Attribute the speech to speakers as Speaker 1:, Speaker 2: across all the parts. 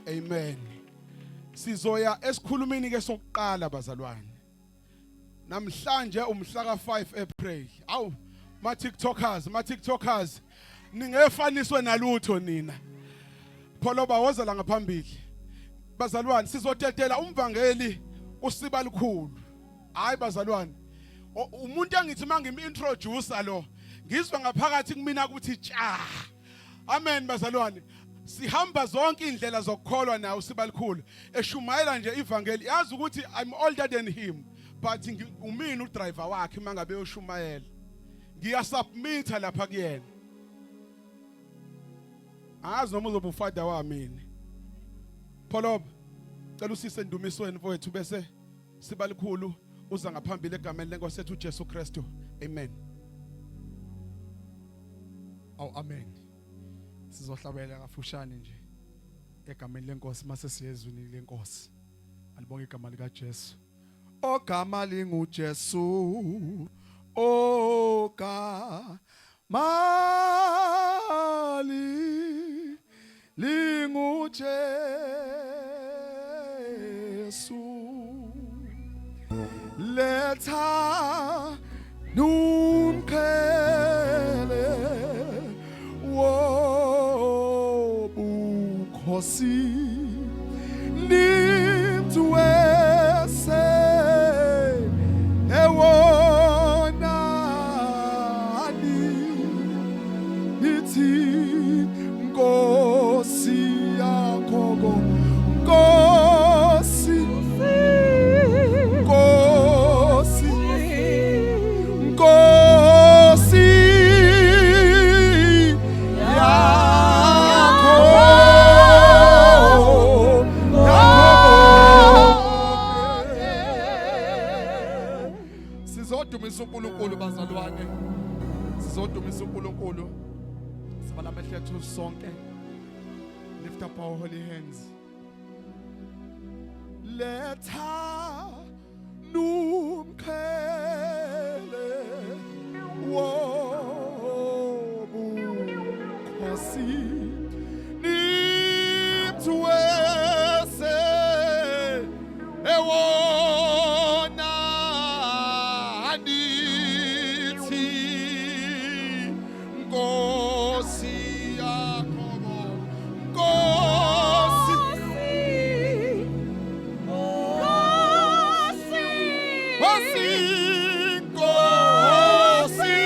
Speaker 1: Amen. Sizoya esikhulumeni ke sokuqala bazalwane. Namhlanje umhla ka5 April. Awu ma TikTokers ningefaniswe nalutho nina. Pholoba wozela ngaphambili. Bazalwane sizotetela umvangeli usiba likhulu. Hayi bazalwane. Umuntu angithi mangimi introducer lo ngizwe ngaphakathi kumina ukuthi tja. Amen bazalwane. Sihamba zonke indlela zokukholwa nawo sibalikhulu eshumayela nje ivangeli yazi ukuthi I'm older than him but umina udriver wakhe mangabe uyoshumayela ngiyasubmita lapha kuyena azi noma uzoba ufather wami pholoba cela usise ndumisweni mfowethu bese sibalikhulu uza ngaphambili egameni lenkosi yethu uJesu Kristu amen.
Speaker 2: Amen. Sizohlabela kafushane nje egameni lenkosi mase siyezwini lenkosi. Alibonge igama lika Jesu. Ogama linguJesu. Ogama linguJesu. Letha numkhele Kosi nimtuwese ewona ani nithi Nkosi yakho Nkosi Nkosi Nkosi Sizodumisa uNkulunkulu bazalwane. Sizodumisa uNkulunkulu. Sivala amehlo ethu sonke. Lift up our holy hands. Letha numkhele wobukhosi nimtuwese ewona Nkosi yakho Nkosi Nkosi Nkosi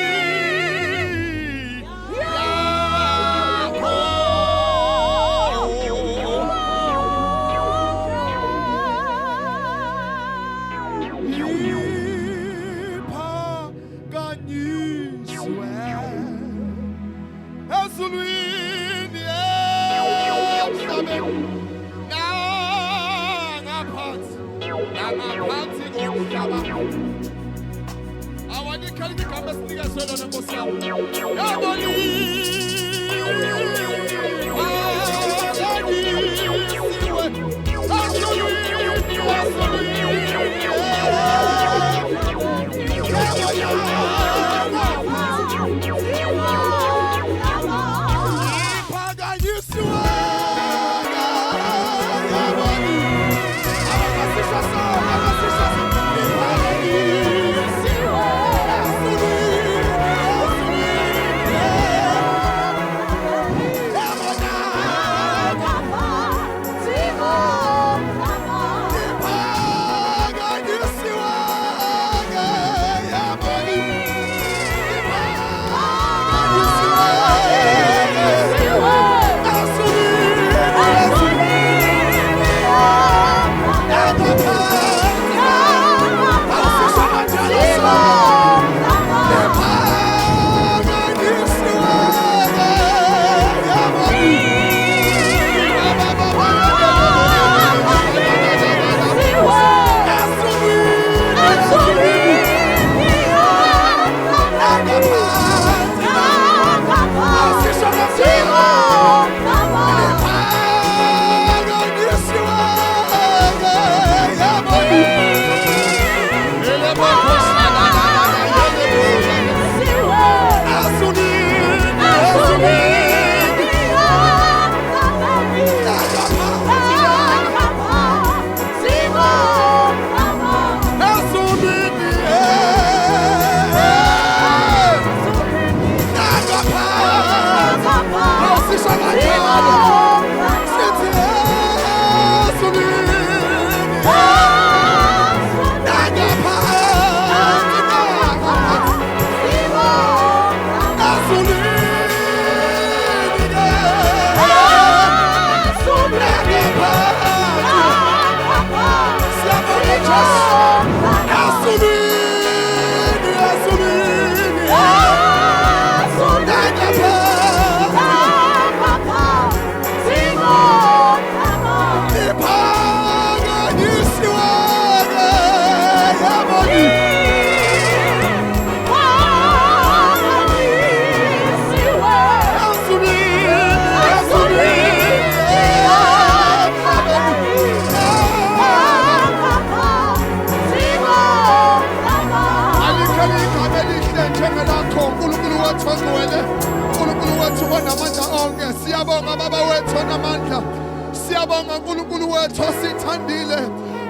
Speaker 2: Siyabonga uNkulunkulu wethu osithandile.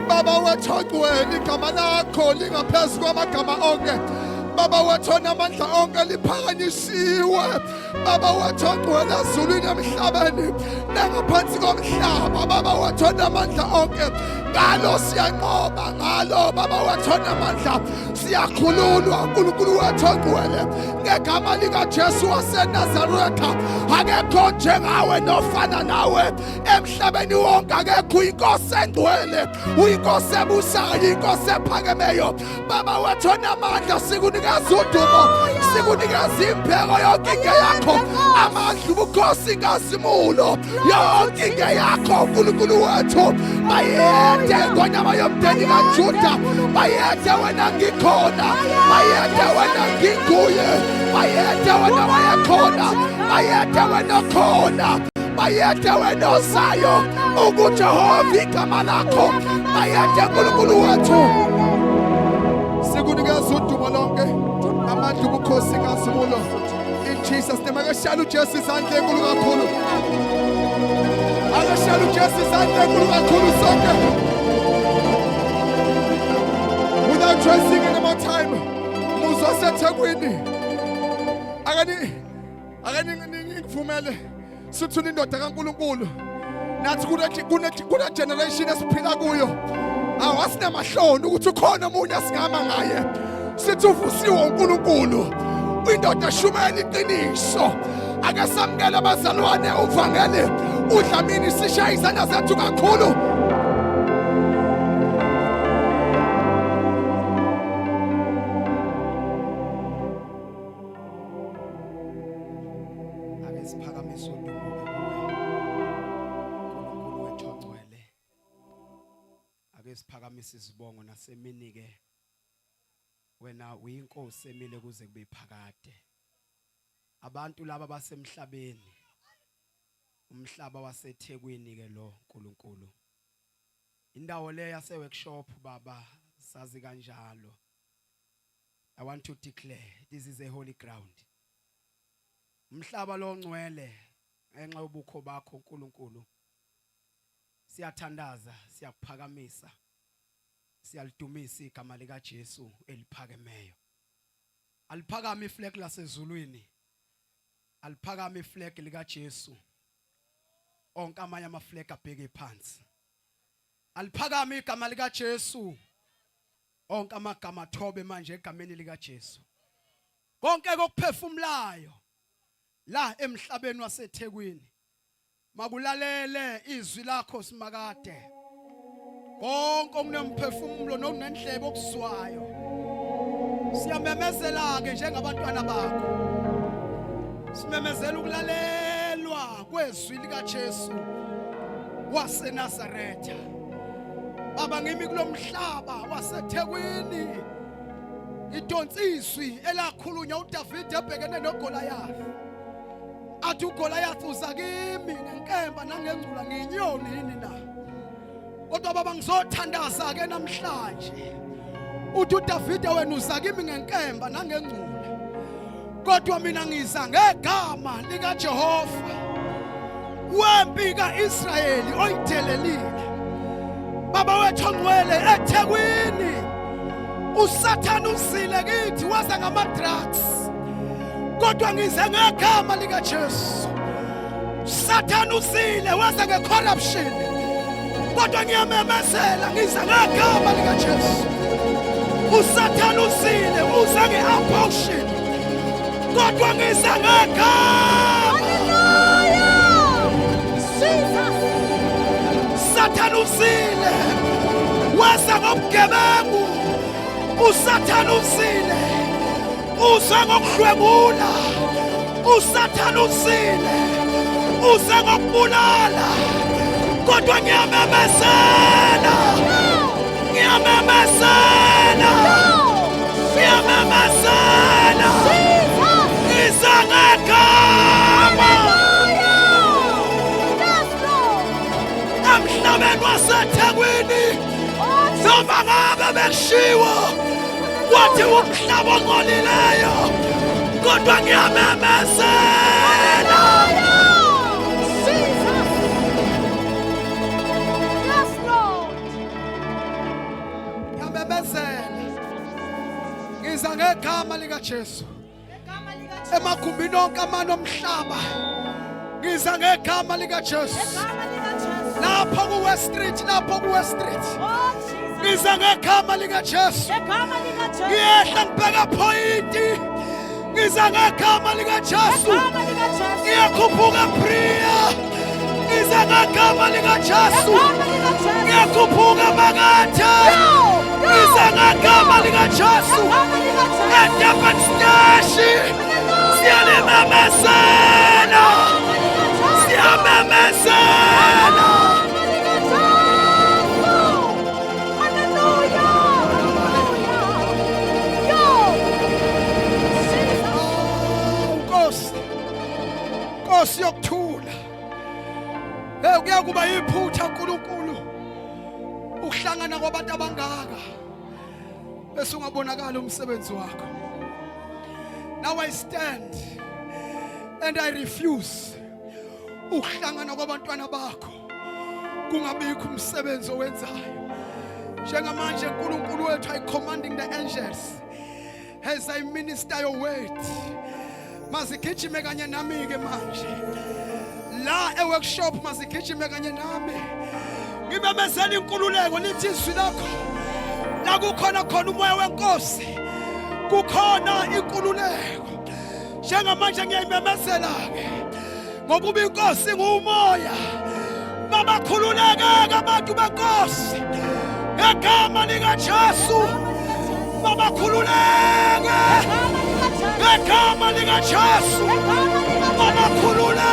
Speaker 2: Baba wethu ogcwele igama lakho lingaphezu kwamagama onke. Baba wethu onamandla onke liphakanyisiwe. Baba wethu ogcwele ezulwini emhlabeni nangaphansi komhlaba. Baba wethu onamandla onke. Ngalo siyanqoba, ngalo Baba wethu onamandla siyakhululwa. uNkulunkulu wethu ogcwele ngegama likaJesu waseNazaretha, akekho njengawe nofana nawe emhlabeni wonke. Akekho inkosi engcwele, uyinkosi ebusayo, inkosi ephakemeyo. Baba wethu onamandla sikunikeza udumo, sikunikeza impeko yonke inge yakho, amandla, ubukhosi, inkazimulo yonke inge yakho. uNkulunkulu wethu bayede ngonyama yomndeni kaJuda, bayede wena ngikhona, bayede wena nginguye, bayede wena wayekhona, bayede wena khona, bayede wena ozayo uJehova igama lakho. Bayede uNkulunkulu wethu sikunikeza udumo lonke, amandla, ubukhosi, inkazimulo. In Jesus name, akashaya uJesu izandla enkulu kakhulu, akashaya uJesu izandla enkulu kakhulu sonke. Without tracing any more time, muzwa seThekwini. Akani ngivumele sithuna indoda kaNkulunkulu. Nathi kuna generation esiphila kuyo. Awasinamahloni ukuthi ukhona umuntu asingama ngaye. Sithi uvusiwe uNkulunkulu. Indoda eshumela iqiniso. Ake samukele abazalwane uvangeli. Udlamini sishaya izandla zethu kakhulu. Siphakamise isibongo nasemini ke wena uyinkosi emile kuze kube phakade. Abantu laba basemhlabeni, umhlaba waseThekwini ke lo uNkulunkulu, indawo le yase workshop Baba, sazi kanjalo. I want to declare this is a holy ground. Umhlaba lo ngcwele enxa ubukho bakho uNkulunkulu. Siyathandaza, siyakuphakamisa, siyalidumisa igama likaJesu eliphakemeyo. Aliphakame iflag lasezulwini, aliphakame iflag likaJesu, onke amanye amaflag abheke phansi. Aliphakame igama likaJesu, onke amagama athobe manje egameni likaJesu. Konke kokuphefumulayo la emhlabeni waseThekwini makulalele izwi lakho simakade. Konke okunemphefumulo nokunendlebe okuzwayo siyamemezela ke njengabantwana bakho. Simemezela ukulalelwa kwezwi likaJesu waseNazaretha. Baba, ngimi kulomhlaba waseThekwini idonsizwi elakhulunywa uDavid ebhekene noGoliath. Athi uGoliath uza kimi ngenkemba nangengcula ngiyinyoni yini na? Kodwa Baba, ngizothandaza ke namhlanje. Uthi uDavid wena uza kimi ngenkemba nangengcula, kodwa mina ngiza ngegama likaJehova wempi kaIsrayeli oyidelelile. Baba wethu ongcwele eThekwini uSathane uzile kithi waza ngama-drugs, kodwa ngize ngegama likaJesu. Sathane uzile waza nge-corruption, kodwa ngiyamemezela ngize ngegama likaJesu. uSathane uzile uza nge-abortion, kodwa ngize ngegama. Sathane uzile waza ngobugebengu, uSathane uzile uza ngokuhlwemula, uSathane uzile uza ngokubulala, kodwa ngiyamemezela, ngiyamemezela, ngiyamemezela, ngiza ngegama. Emhlabeni waseThekwini noma ngabe bekushiwo wathi umhlaba ongcolileyo, kodwa ngiyamemezela. ngiza ngegama lika Jesu emagumbini onke amano omhlaba ngiza ngegama lika Jesu lapho ku West Street ngiza ngegama lika Jesu ngiyehla ngibheka point ngiza ngegama lika Jesu ngiyakhuphuka Priya ngiza ngegama lika Jesu ngiyakhuphuka Makatha ngiza ngegama lika Jesu eDurban Steshi siyamemezela Nkosi yokuthula kuyakuba iphutha uNkulunkulu ukuhlangana kwabantu abangaka bese ungabonakala umsebenzi wakho. Now I stand and I refuse ukuhlangana kwabantwana bakho kungabikho umsebenzi owenzayo. Njengamanje uNkulunkulu wethu I commanding the angels as I minister your word. Mazigijime kanye nami ke manje la eworkshop mazigijime kanye nami ngimemezela inkululeko lithi izwi lakho la kukhona khona umoya wenkosi kukhona inkululeko njengamanje ngiyayimemezela ke ngokuba inkosi ngumoya mabakhululeke abantu benkosi ngegama lika Jesu mabakhululeke ngegama lika Jesu mabakhululeke.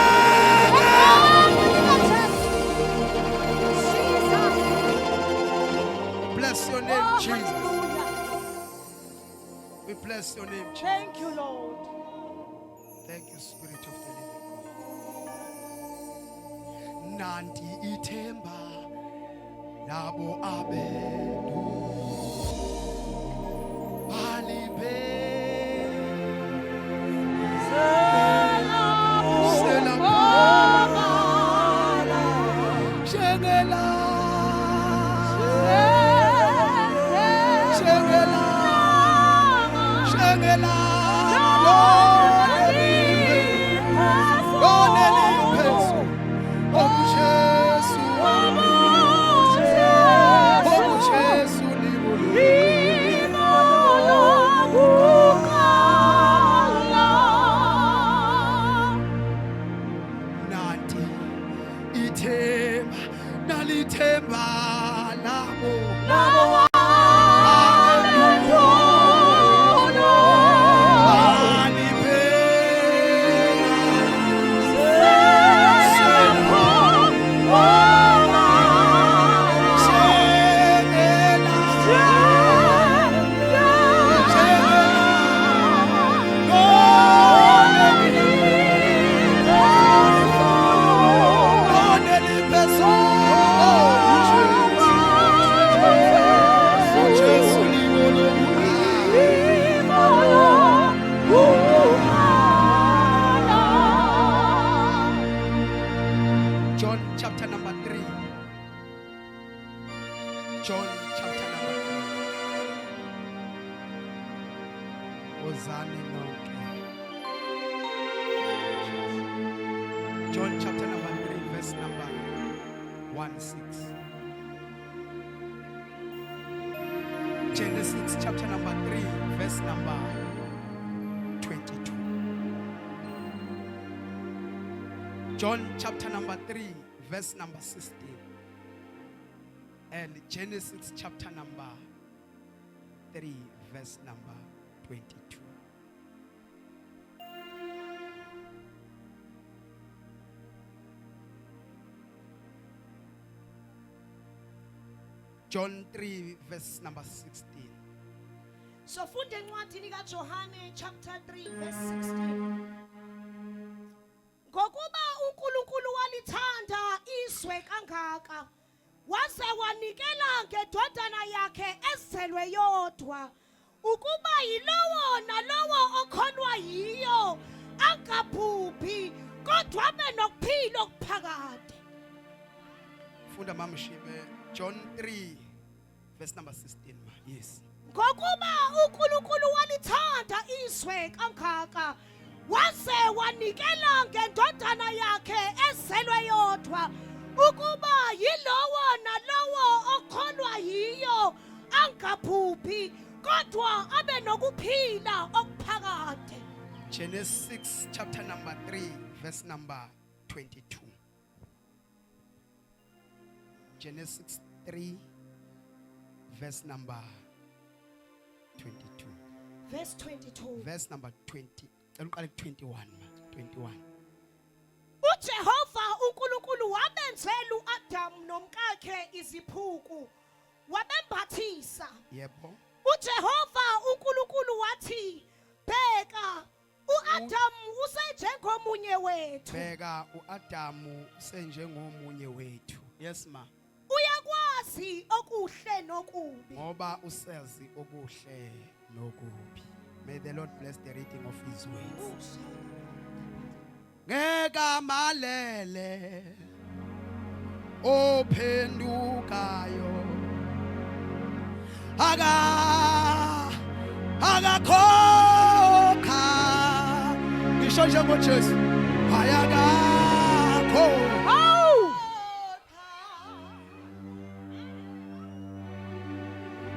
Speaker 2: Bless your name, Jesus. We bless your name, Jesus.
Speaker 3: Thank you, Lord.
Speaker 2: Thank you, Spirit of the living God. Nanti ithemba labo abedu balibe John chapter number 3 verse number 1-6. Genesis chapter number 3 verse number 22. John chapter number 3 verse number 16. And Genesis chapter number 3 verse number 22. John 3 verse number 16.
Speaker 3: So funda encwadini kaJohane chapter 3 verse 16. Ngokuba uNkulunkulu walithanda izwe kangaka waze wanikela ngedodana yakhe ezelwe yodwa ukuba yilowo nalowo okhonwa yiyo angaphuphi kodwa abe nokuphila okuphakade.
Speaker 2: Funda mama Shibe John 3 verse number 16. Yes.
Speaker 3: ngokuba uNkulunkulu walithanda izwe kangaka waze wanikela ngendodana yakhe ezelwe yodwa ukuba yilowo nalowo okholwa yiyo angaphuphi kodwa abe nokuphila okuphakade.
Speaker 4: Genesis chapter number 3 verse number 22. Genesis 3 verse number 22.
Speaker 3: Verse 22.
Speaker 4: Verse number 20. Look at 21. 21.
Speaker 3: uJehova uNkulunkulu wabenzela uAdam nomkakhe iziphuku wabembathisa.
Speaker 4: Yebo.
Speaker 3: uJehova uNkulunkulu wathi bheka uAdam usenjengomunye wethu.
Speaker 4: Bheka uAdamu usenjengomunye wethu. Yes ma.
Speaker 3: Uyakwazi okuhle nokubi.
Speaker 4: Ngoba usazi okuhle nokubi. May the Lord bless the reading of his words. Ngeka malele ophendukayo akakhokha ngisho njengoJesu ayakakho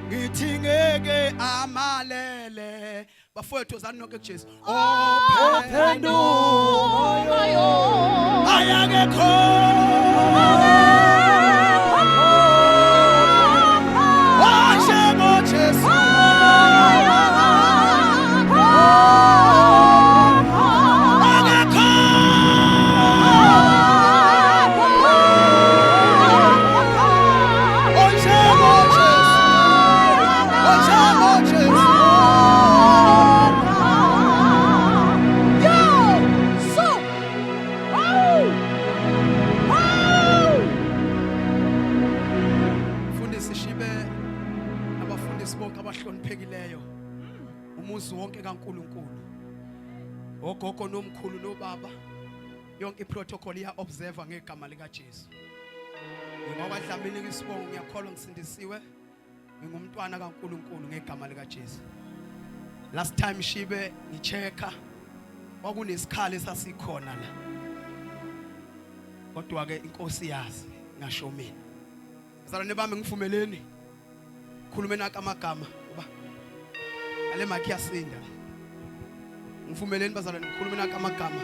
Speaker 4: ngithi ngeke amalele bafowethu zani nonke kuJesu ophendukayo ayakekho njengoJesu umuzi wonke kaNkuluNkulu ogogo nomkhulu nobaba yonke iprotocol iya observe ngegama lika Jesu ngoba dlamini ngisibongo ngiyakholwa ngisindisiwe ngingumntwana kaNkuluNkulu ngegama lika Jesu. Last time shibe ngichecka kwakunesikhali esasikhona la kodwa ke inkosi yazi ngasho mina mzalwane bami ngivumeleni khulumeni amagama uba ale makhi yasinda ngivumeleni bazalwane ngikhulumeni amagama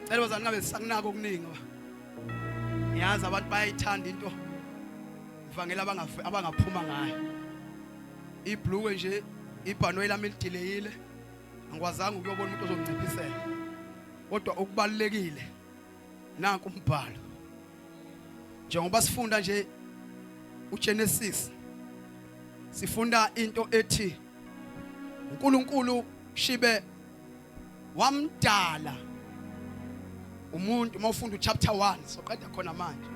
Speaker 4: cela bazalwane ngabe sisakunaka okuningi ba ngiyazi abantu bayayithanda into ivangela abangaphuma ngayo ibhluke nje ibhanoyi lami lidileyile angikwazanga ukuyobona umuntu ozongiciphisela kodwa okubalekile nanku umbhalo njengoba sifunda nje uGenesis sifunda into ethi uNkulunkulu shibe wamdala umuntu mawufunda uchapter 1 soqeda khona manje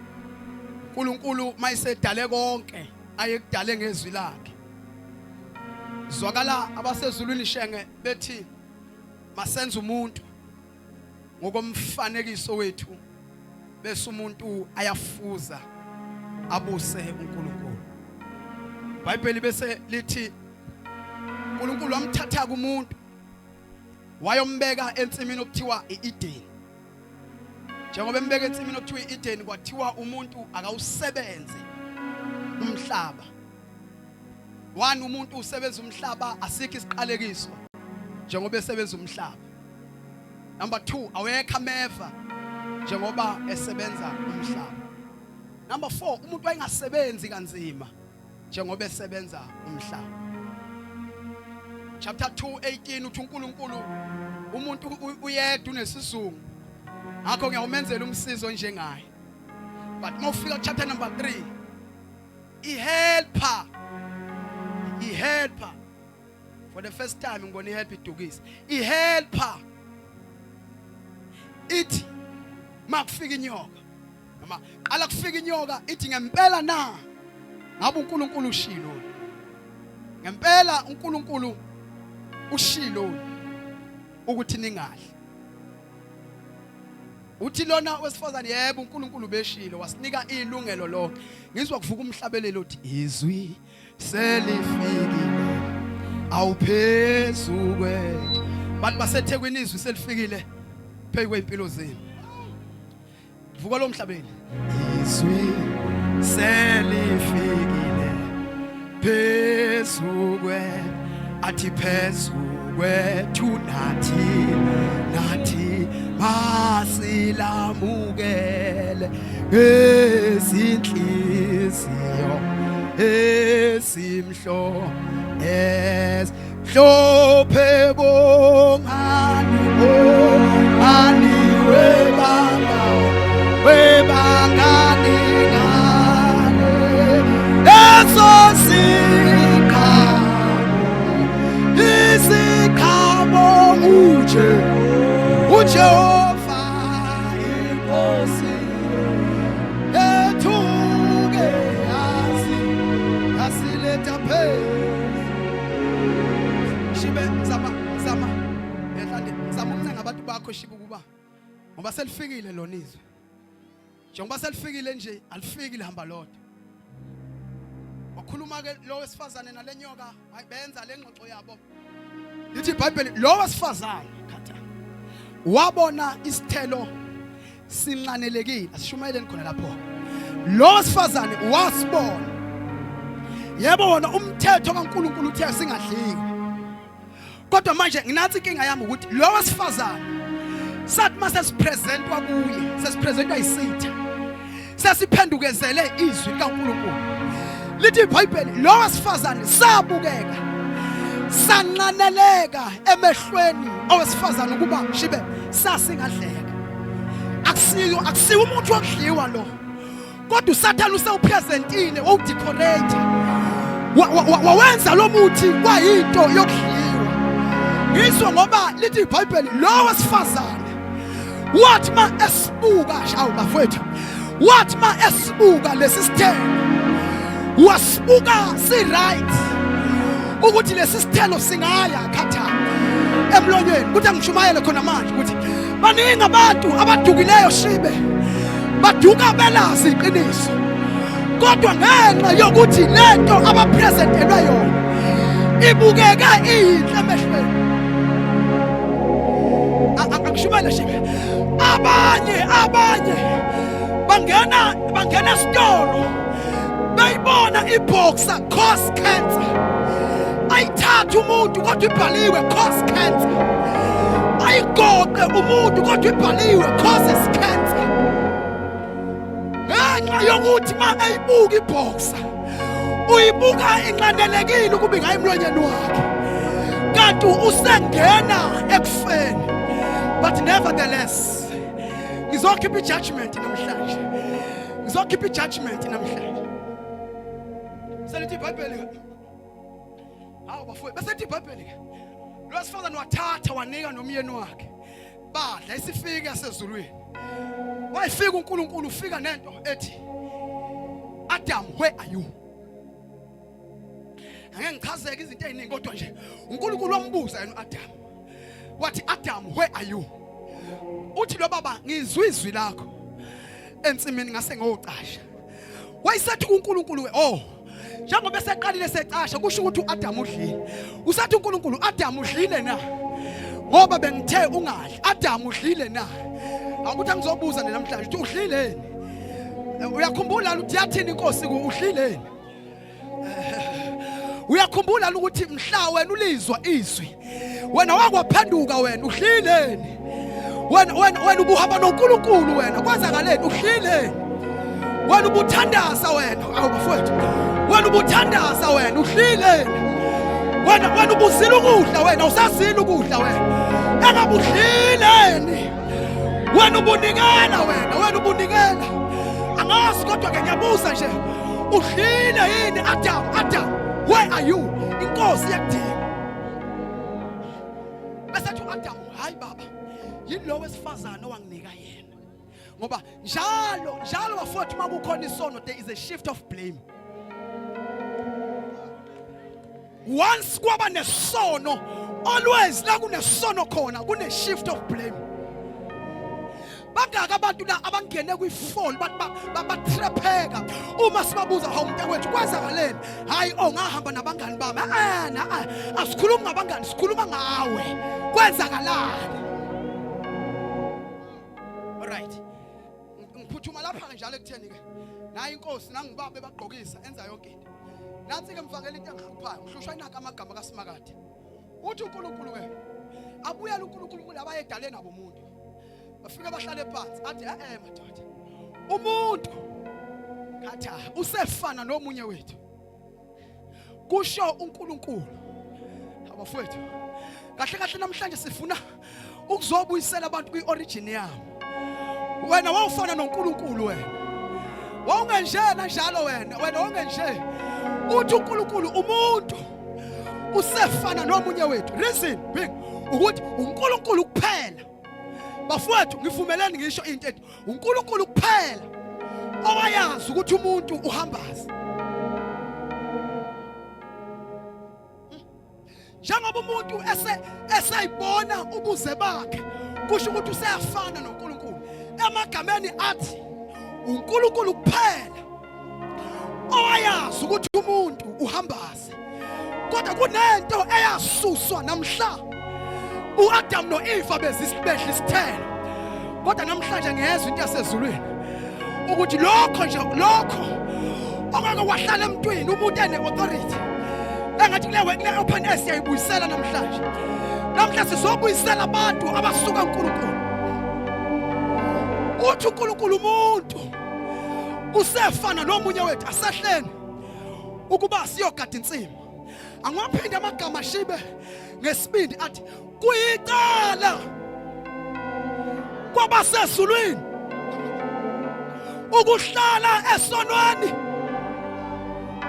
Speaker 4: uNkulunkulu mayisedale konke ayekudale ngezwi lakhe zwakala abasezulwini shenge bethi masenze umuntu ngokomfanekiso wethu bese umuntu ayafuza abuse uNkulunkulu. iBhayibheli bese lithi uNkulunkulu wamthatha kumuntu wayombeka ensimini okuthiwa iEden. Njengoba embeka ensimini okuthiwa iEden kwathiwa umuntu akawusebenze umhlaba. One umuntu usebenza umhlaba asikho isiqalekiso njengoba esebenza umhlaba. Number 2 awekho ameva njengoba esebenza umhlaba. Number 4 umuntu wayengasebenzi kanzima njengoba esebenza umhlaba. Chapter 2:18 uthi uNkulunkulu umuntu uyedwa unesizungu ngakho ngiyawumenzela umsizo njengaye. But mawufika chapter number 3 ihelper for the first time ngibona ihelp idukisa ihelper ithi makufika inyoka noma qala kufika inyoka ithi ngempela na ngabe uNkulunkulu ushilo ngempela uNkulunkulu ushilo ukuthi ningadli uthi lona wesifazane yebo uNkulunkulu beshilo wasinika ilungelo lonke ngizwa kuvuka umhlabelelo uthi izwi selifikile awuphezulu kwethu bantu baseThekwini izwi selifikile phezu kwempilo zenu vuka lo mhlabeni izwi selifikile phezulu kwethu athi phezulu kwethu nathi masilamukele ezinhliziyo esimhlophe bongani webangani ngane izikhamo uJehova inkosi ethuke yasiletha phezulu shibe zama ukuncenga abantu bakho shibe kuba ngoba selifikile lona izwi njengoba selifikile nje alifiki lihamba lodwa wakhuluma ke lo wesifazane nalenyoka benza lengxoxo yabo lithi iBhayibheli lo wesifazane khatha wabona isithelo sinqanelekile asishumayeleni khona lapho lo wesifazane wasibona yebo wona umthetho kaNkuluNkulu uthe singadliki kodwa manje nginathi inkinga yami ukuthi lo wesifazane sathi mase sipresentwa kuye sesipresentwa isitha sesiphendukezele izwi likaNkuluNkulu lithi iBhayibheli lo wesifazane sabukeka sanqaneleka emehlweni owesifazane ukuba shibe sasingadleka akusiyo umuntu wokudliwa lo kodwa usathana usewupresentile wawudecorate wawenza lo muthi kwayinto yokudliwa ngizwe ngoba lithi iBhayibheli lo wesifazane wathi ma esibuka shawu bafowethu wathi ma esibuka lesi sithelo wasibuka si right ukuthi lesi sithelo singaya khatha emlonyeni kuthi angishumayele khona manje ukuthi baningi abantu abadukileyo shibe baduka belazi iqiniso kodwa ngenxa yokuthi lento abapresentelwe yona ibukeka inhle emehlweni angishumayele shibe abanye bangena esitolo bayibona iboxa cause cancer ayithatha umuntu kodwa ibhaliwe cause cancer ayigoqe umuntu kodwa ibhaliwe causes cancer ngenxa yokuthi ma ayibuka iboxa uyibuka inqandelekile ukuba ingayimlonyeni wakhe kanti usengena ekufeni but nevertheless ngizokhipha ijudgment namhlanje selithi iBhayibheli hawo bafowethu bese iBhayibheli lo wesifazane wathatha wanika nomyeni wakhe badla isifike yasezulwini wayifika uNkulunkulu ufika nento ethi Adam where are you angeke ngichazeke izinto eziningi kodwa nje uNkulunkulu wambuza yena uAdam wathi Adam where are you uthi lo baba ngizwe izwi lakho ensimini ngase ngocasha wayisethi uNkulunkulu njengoba seqalile secasha kusho ukuthi uAdam udlile usathi uNkulunkulu Adam udlile na ngoba bengithe ungadli Adam udlile na akuthi angizobuza namhlanje uthi udlileni uyakhumbula ukuthi yathini inkosi udlileni uyakhumbula ukuthi mhla wena ulizwa izwi wena wakwaphenduka wena udlileni wena ubuhamba noNkulunkulu wena kwenzakaleni udlileni wena ubuthandaza wena awubafowethu wena ubuthandaza wena udlileni wena ubuzila ukudla wena usazila ukudla wena engabudlileni wena ubunikela angazi kodwa ke ngiyabuza nje udlile yini Adam where are you inkosi yakudinga bese uthi Adam hayi baba yilo wesifazane owanginika yena ngoba njalo bafowethu makukhona isono there is a shift of blame once kwaba nesono always la kunesono khona kune shift of blame bangaka abantu la abangene kwi-fall batrapheka uma sibabuza hawu mntakwethu kwenzakaleni hayi ngahamba nabangani bami asikhulumi ngabangani sikhuluma ngawe kwenzakalani. Alright, ngiphuthuma lapha njalo ekutheni ke nayi inkosi nangibaba ebagqokisa enza yonke into. Nansi ke mfakela into engihluphaya ngihlushwa inaka amagama kaSimakade. Uthi uNkulunkulu ke abuyela uNkulunkulu kulaba ayedale nabo umuntu. Bafika bahlale phansi athi madoda. Umuntu katha usefana nomunye wethu. Kusho uNkulunkulu. Abafowethu. Kahle kahle namhlanje sifuna ukuzobuyisela abantu kwi-origin yabo. Wena wawufana noNkulunkulu wena. Wawungenjena njalo wena wawungenje. Uthi uNkulunkulu umuntu usefana nomunye wethu. Reason big ukuthi uNkulunkulu kuphela. Bafowethu ngivumelani ngisho into ethi uNkulunkulu kuphela owayazi ukuthi umuntu uhambaza. Njengoba umuntu esayibona ubuze bakhe kusho ukuthi useyafana noNkulunkulu. Emagameni athi uNkulunkulu kuphela owayazi ukuthi umuntu uhambaze. Kodwa kunento eyasuswa namhla uAdam noEva bezidla isithelo. Kodwa namhlanje ngiyezwa into yasezulwini ukuthi lokho nje lokho ongeke wahlala emntwini umuntu ene-authority engathi kule open air siyayibuyisela namhlanje. Namhlanje sizobuyisela abantu abasuka kuNkulunkulu. Uthi uNkulunkulu umuntu usefana nomunye wethu asahleni ukuba siyogada insimo. Angiwaphinde amagama ashibe ngesibindi athi kuyicala kwabasezulwini ukuhlala esonweni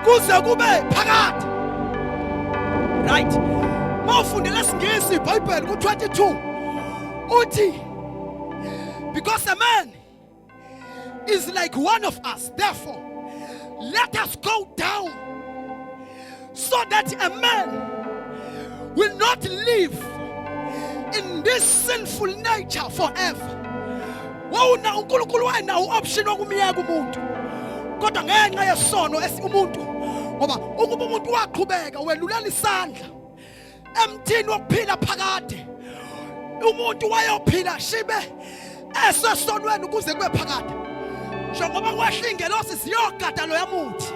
Speaker 4: kuze kube phakade. Right, mawufundela isingisi iBhayibheli ku-22 uthi because a man is like one of us, therefore let us go down so that a man will not live in this sinful nature forever. Wawuna uNkulunkulu wena uoption wokumiyeka umuntu kodwa ngenxa yesono umuntu ngoba ukuba umuntu waqhubeka welulela isandla emthini wokuphila phakade umuntu wayophila shibe esesonweni ukuze kube phakade. Njengoba kwehla ingelosi siyogada lo yamuthi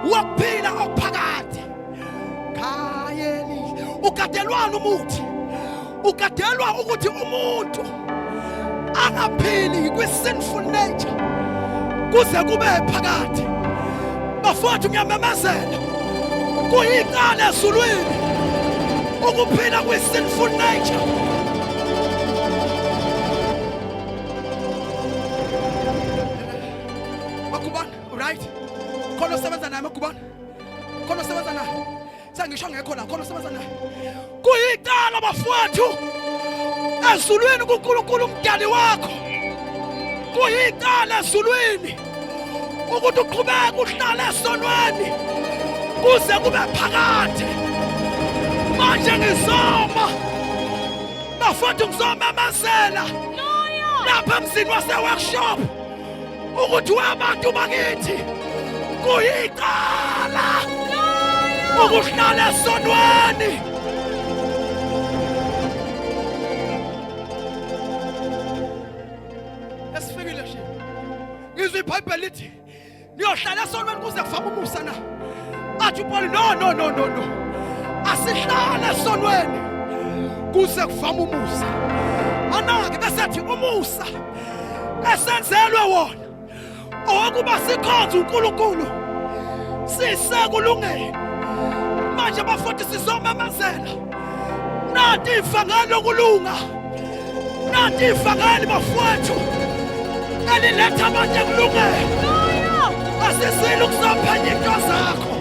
Speaker 4: wokuphila okuphakade. Khayeli ugadelwana umuthi ugadelwa ukuthi umuntu angaphili kwi-sinful nature kuze kube phakade. Bafowethu ngiyamemezela kuyicala ezulwini ukuphila kwi-sinful nature. Makubani, alright? Khona usebenza naye Makubani. Khona usebenza naye. Sangisho ngekho la khona usebenza naye. Kuyicala bafowethu ezulwini kuNkulunkulu umdali wakho. Kuyicala ezulwini ukuthi uqhubeke uhlale esonweni kuze kube phakade. Manje ngizoma bafowethu ngizomemezela lapha emzini wase-workshop ukuthi wabantu bakithi kuyicala ukuhlala esonweni. Esifikile nje ngizwe iBhayibheli lithi niyohlala esonweni kuze kufame umusa na. Athi uPaul no asihlale esonweni kuze kufame umusa. Anake besethi umusa esenzelwe wona owokuba sikhonze uNkulunkulu sisekulungeni. Manje bafowethu sizomemezela nathi ivangeli lokulunga, nathi ivangeli bafowethu eliletha abantu ekulungeni. Asisile ukuzophenya into zakho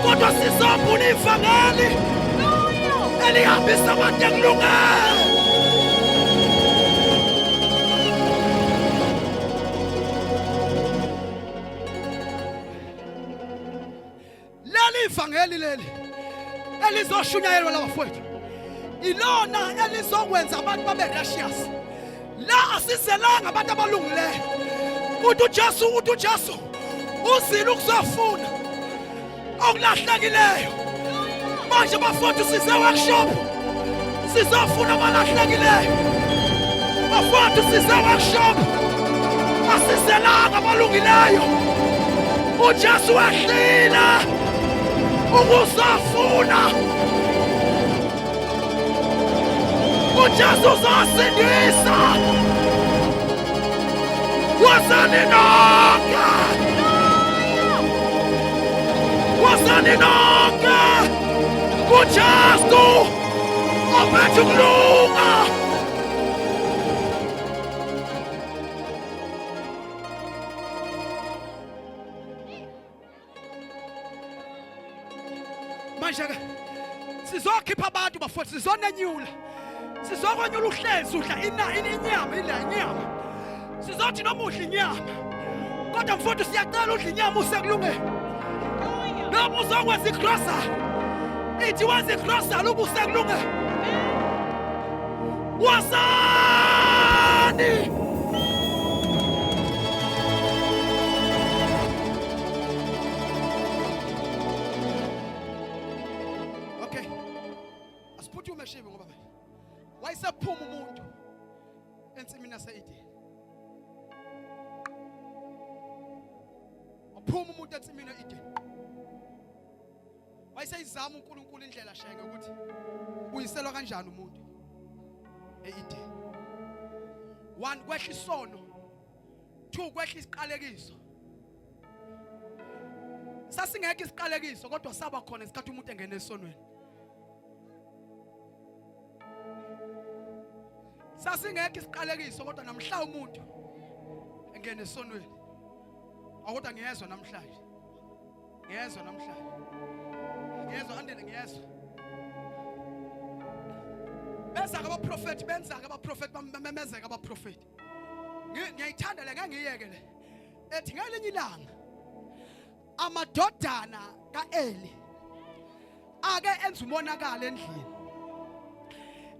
Speaker 4: kodwa sizobona ivangeli elihambisa abantu ekulungeni. Ivangeli leli elizoshunyayelwa labafowethu ilona elizokwenza abantu babe righteous. La asizelanga abantu abalungileyo. Uthi uJesu uzile ukuzofuna okulahlekileyo. Manje bafowethu size workshop. Sizofuna abalahlekileyo. Bafowethu size workshop. Asizelanga abalungileyo. uJesu wehlile ukuzofuna. uJesu uzosindisa. Wozani nonke. Wozani nonke. uJesu ophethe ukulunga. Manje ke sizokhipha abantu bafowethu, sizonenyula. Sizokwenyula uhlezi udla inyama. Sizothi noma udla inyama. Kodwa mfowethu siyacela udla inyama usekulungele. Noma uzokwenza igrocery. Ithi wenza igrocery ube usekulungele. Wozani. Okay. Asiphuthume shibe ngoba wayesephuma umuntu ensimini yaseEden. Waphuma umuntu ensimini yaseEden. Wayeseyizama uNkulunkulu indlela shenge ukuthi uyiselwa kanjani umuntu eEden. 1 kwehla isono, 2 kwehla isiqalekiso. Sasingeke isiqalekiso kodwa saba khona isikhathi umuntu engene esonweni. Sasingeke isiqalekiso kodwa namhla umuntu engene esonweni. Awuthi ngiyezwa namhlanje. Ngiyezwa namhlanje. Ngiyezwa andele ngiyezwa. Benza abaprofeti, bamemezeka abaprofeti. Ngiyayithanda le ngangiyeke le. Ethi ngelinye ilanga amadodana kaEli ake enza umonakalo endlini.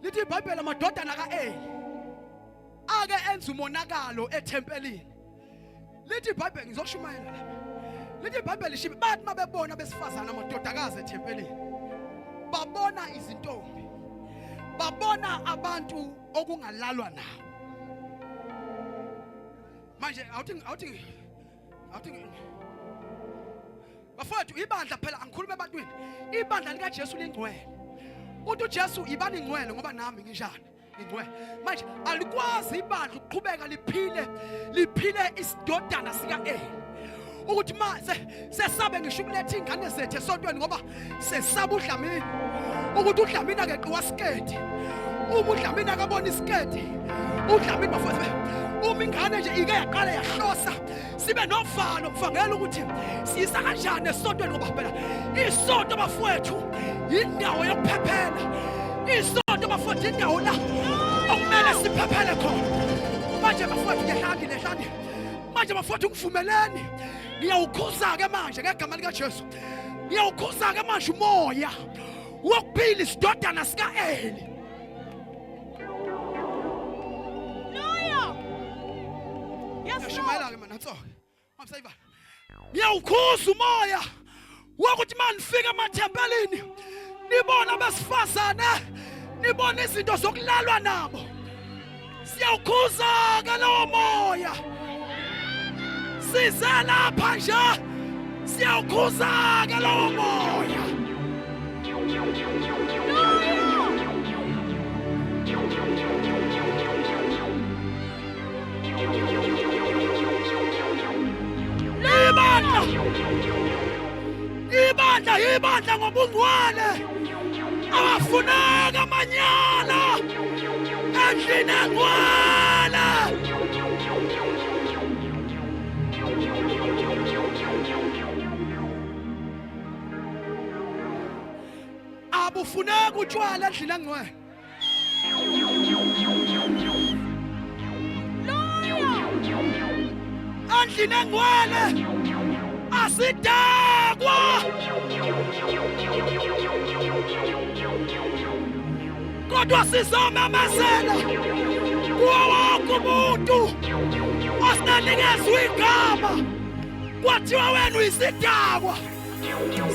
Speaker 4: Lithi iBhayibheli amadodana kaEli ake enza umonakalo ethempelini. Lithi iBhayibheli ngizoshumayela lapha. Lithi iBhayibheli shibe bathi mabebona besifazana amadodakazi ethempelini. Babona izintombi. Babona abantu okungalalwa nawo. Manje awuthi bafowethu ibandla phela angikhuluma ebantwini. Ibandla lika Jesu lingcwele. Uthi uJesu ibani ingcwele ngoba nami nginjani ingcwele. Manje alikwazi ibandla ukuqhubeka liphile isidodana sika Eli. Ukuthi mase sesabe ngisho ukuletha ingane zethu esontweni ngoba sesaba uDlamini. Ukuthi uDlamini akeqiwa skedi. Uma uDlamini akabona iskedi, uDlamini bafowethu uma ingane nje ike yaqala yahlosa sibe novalo mfangela ukuthi siyisa kanjani esontweni ngoba phela isonto bafowethu indawo yokuphephela. Isonto bafowethu indawo la okumele siphephele khona. Manje bafowethu ngehlangile. Manje bafowethu ngivumeleni. Ngiyawukhuza ke manje ngegama lika Jesu. Ngiyawukhuza ke manje umoya wokuphila isidodana sika Eli. Shumayela ke mana tsoke. Mabsayiba. Ngiyawukhuza umoya wokuthi manifika emathempelini nibona besifazane, nibona izinto zokulalwa nabo. Siyawukhuza ke lo moya. Size lapha nje. Siyawukhuza ke lo moya. Ibandla ngobungcwele awafuneka amanyala endlini engcwele. Abufuneka utshwala endlini engcwele. Endlini engcwele asidakwa. Kodwa sizomemezela wonke umuntu osinikezwe igama kwathiwa wena uyisidakwa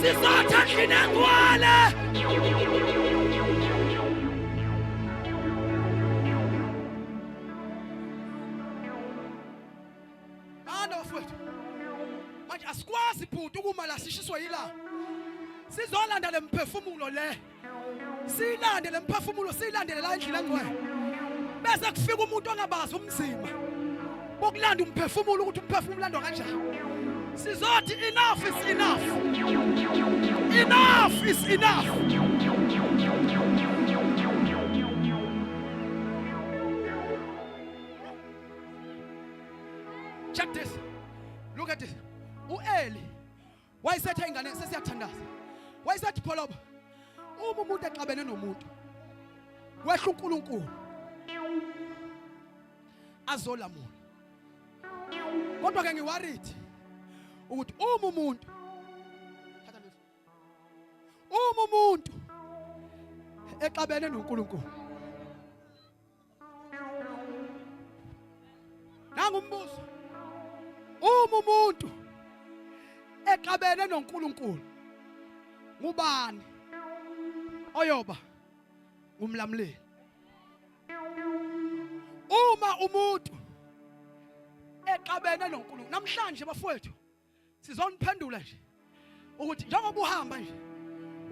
Speaker 4: sizotha endlini engcwele. Anda bafowethu, manje asikwazi bhuti ukuma la sishiswa yilanga. Sizolanda le mphefumulo le, silande le mphefumulo, silandele la endlini engcwele. Bese kufika umuntu ongabazi umzima bokulanda umphefumulo ukuthi umphefumulo ulandwa kanjani. Sizothi enough is enough. Enough is enough. Check this. Look at this. U-Eli wayesethe ingane sesiyathandaza. Wayesethi pholoba uma umuntu exabene nomuntu wehla uNkulunkulu azolamula. Kodwa ke ngiworried ukuthi uma umuntu exabene noNkulunkulu, nangumbuzo, uma umuntu exabene noNkulunkulu ngubani oyoba ngumlamuleli? Uma umuntu exabene noNkulunkulu, namhlanje bafowethu sizoniphendula nje ukuthi njengoba uhamba nje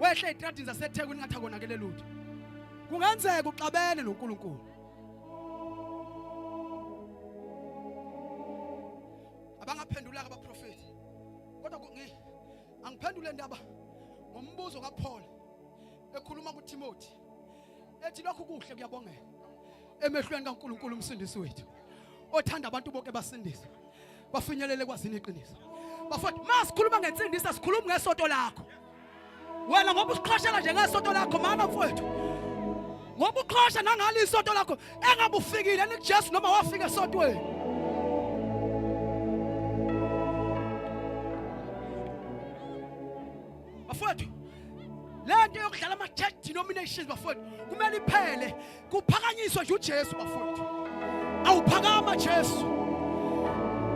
Speaker 4: wehle ezitradini zaseThekwini ngathi akonakele lutho, kungenzeka uxabene noNkulunkulu. Abangaphendulanga abaprofeti, kodwa angiphendule ndaba ngombuzo kaPaul ekhuluma kuTimothy ethi lokhu kuhle kuyabongeka emehlweni kaNkulunkulu umsindisi wethu othanda abantu bonke basindiswe bafinyelele kwazini iqiniso. Bafowethu, masikhuluma ngensindisa sikhuluma ngesoto lakho. Wena ngoba usiqhoshela nje ngesoto lakho mama mfowethu, ngoba uqhosha nangali isoto lakho engabe ufikile nikuJesu noma wafika esotweni. Bafowethu, lento yokudlala ama-church denominations bafowethu kumele iphele, kuphakanyiswe nje uJesu bafowethu. Awuphakama Jesu,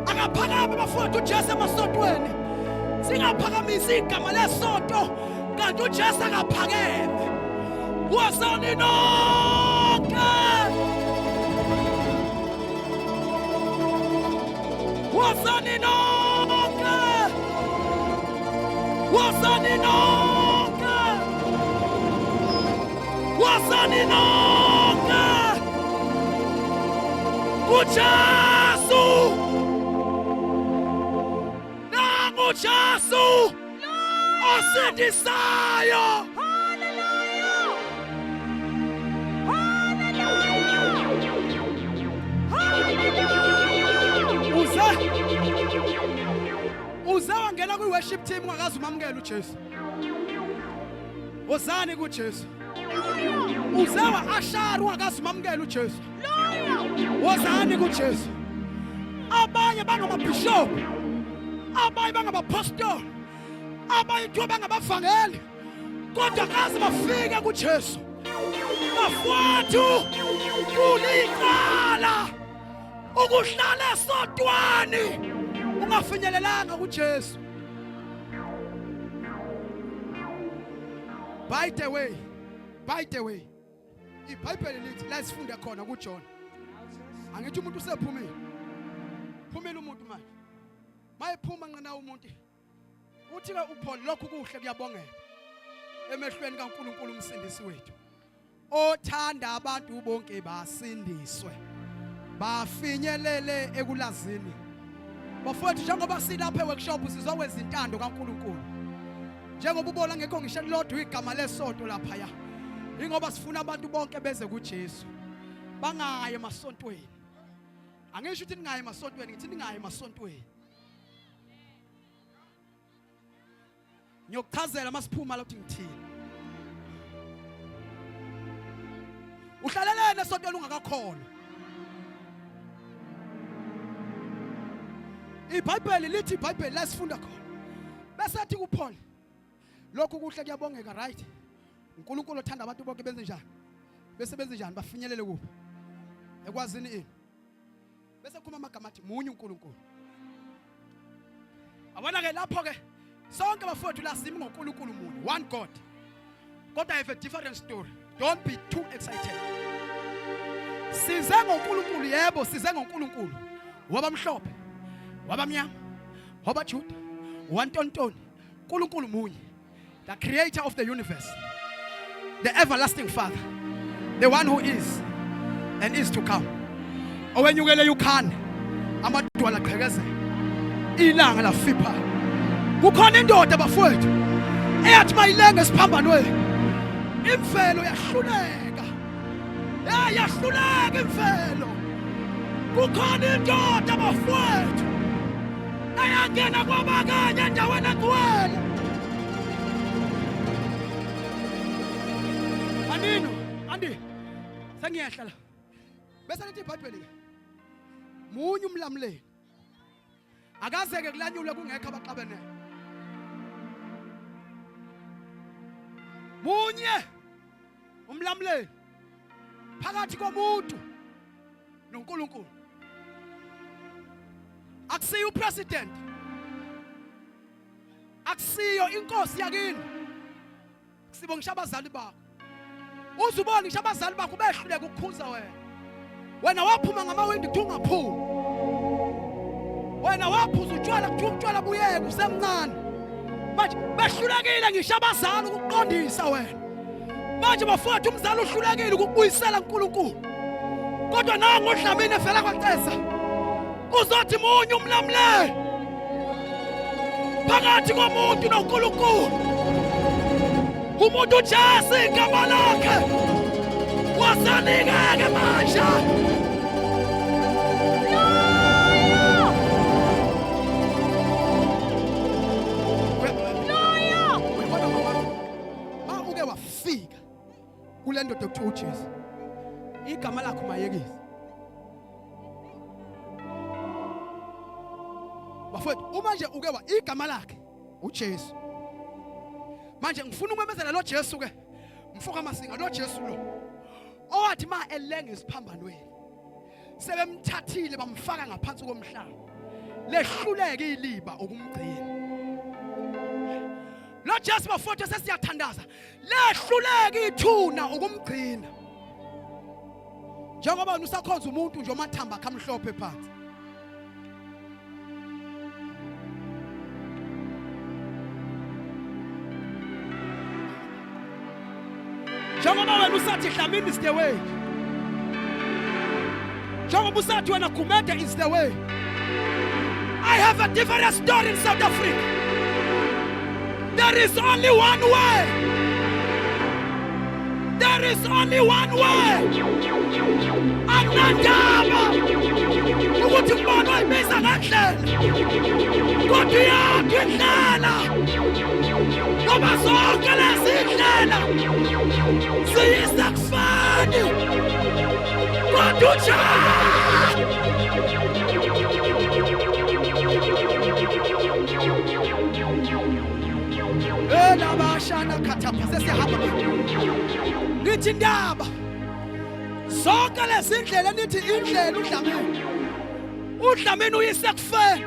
Speaker 4: akaphakame bafowethu uJesu emasotweni. Singaphakamisi igama lesonto kanti uJesu akaphakeme. Wozani nonke, wozani nonke, wozani nonke, wozani nonke uJesu, nangu uJesu osindisayo. Uze wangena kwi-worship team ungakazi umamukela uJesu. Wozani kuJesu. Uze wa-ashara ungakazi umamukela uJesu. Wozani kuJesu. Abanye bangamabhishop, abanye bangabapostoli, abanye kuthiwa bangabavangeli, kodwa kaze bafike kuJesu. Bafowethu, kuliqala ukuhlala esotwani ungafinyelelanga kuJesu. By the way, iBhayibheli lithi la sifunde khona kuJohn. Angithi umuntu usephumile. Phumile umuntu manje. Mayephuma nqina umuntu. Uthi ke uPaul lokhu kuhle kuyabongeka emehlweni kaNkulunkulu umsindisi wethu. Othanda abantu bonke basindiswe, bafinyelele ekulazini. Bafowethu, njengoba silapha eworkshop sizokwenza intando kaNkulunkulu. Njengoba ubona ngekho ngisho lodwa igama lesonto lapha ya. Ingoba sifuna abantu bonke beze kuJesu. Bangaye emasontweni. Angisho ukuthi ningaye emasontweni, ngithi ningaye emasontweni. Ngiyokuchazela masiphuma lapho ngithini. Uhlalelene esontweni ungakakhona. iBhayibheli lithi iBhayibheli la sifunda khona. Bese athi kuPaul, lokhu kuhle kuyabongeka, right? uNkulunkulu othanda abantu bonke benze njani? Besebenze njani? Bafinyelele kuphi? ekwazini ini bese kukhuluma amagama athi munye uNkulunkulu. Abona ke lapho ke sonke bafowethu la simi ngoNkulunkulu munye, one God. Kodwa I have a different story. Don't be too excited. Size ngoNkulunkulu, yebo size ngoNkulunkulu. Wabamhlophe, wabamnyama, wabaJuda, wantontoni. uNkulunkulu munye, the creator of the universe, the everlasting Father, the one who is and is to come. Owenyukele yukhana amadwala qhekeze ilanga lafipha. Kukhona indoda bafowethu eyathi mayilenga esiphambanweni. Imvelo yahluleka. Yahluleka imvelo. Kukhona indoda bafowethu ayangena kwabakanye endaweni engcwele. Anino, Andi, sengiyehla la. Bese lithi iBhayibheli munye umlamleli. Akazeke kulanyulwe kungekho abaqabene. Munye umlamleli phakathi komuntu noNkulunkulu. Akusiyo upresident. Akusiyo inkosi yakini. Sibonga ngisho abazali bakho. Uzubona ngisho abazali bakho behluleka ukukhuza wena. Wena waphuma ngamawindi kuthi ungaphumi. Wena waphuza utshwala kuthi utshwala buyeke usemncane. Manje behlulekile ngisho abazali ukuqondisa wena. Manje bafowethu umzali uhlulekile ukubuyisela uNkulunkulu. Kodwa nangu uDlamini evela kwaCesa. Uzothi munye umlamleli phakathi komuntu noNkulunkulu. Umuntu uJesu igama lakhe wasanikeke manje. Ma uke wafika kule ndoda ekuthiwa uJesu. Igama lakho mayekise. Bafowethu uma nje uke wa igama lakhe uJesu. Manje ngifuna umemezela lo Jesu ke. Mfoka masinga lo Jesu lo. Owathi ma elenge isiphambanweni. Sebemthathile bamfaka ngaphansi komhlaba. Lehluleke iliba okumgcina. Lo Jesu bafowethu sesiyathandaza. Lehluleke ithuna okumgcina. Njengoba usakhonza umuntu nje omathamba akhamhlophe phansi. Njengoba wena usathi Dlamini is the way. Njengoba usathi wena Gumede is the way. I have a different story in South Africa. There is only one way. There is only one way. Anandaba. Ukuthi umbona oyibisa ngandlela. Kodwa yakho indlela. Ngoba zonke lezi indlela ziyisakufani. Kodwa labashana khathapha sesihamba. Nithi ndaba zonke lezi indlela nithi indlela uDlamini. uDlamini uyisekufeni.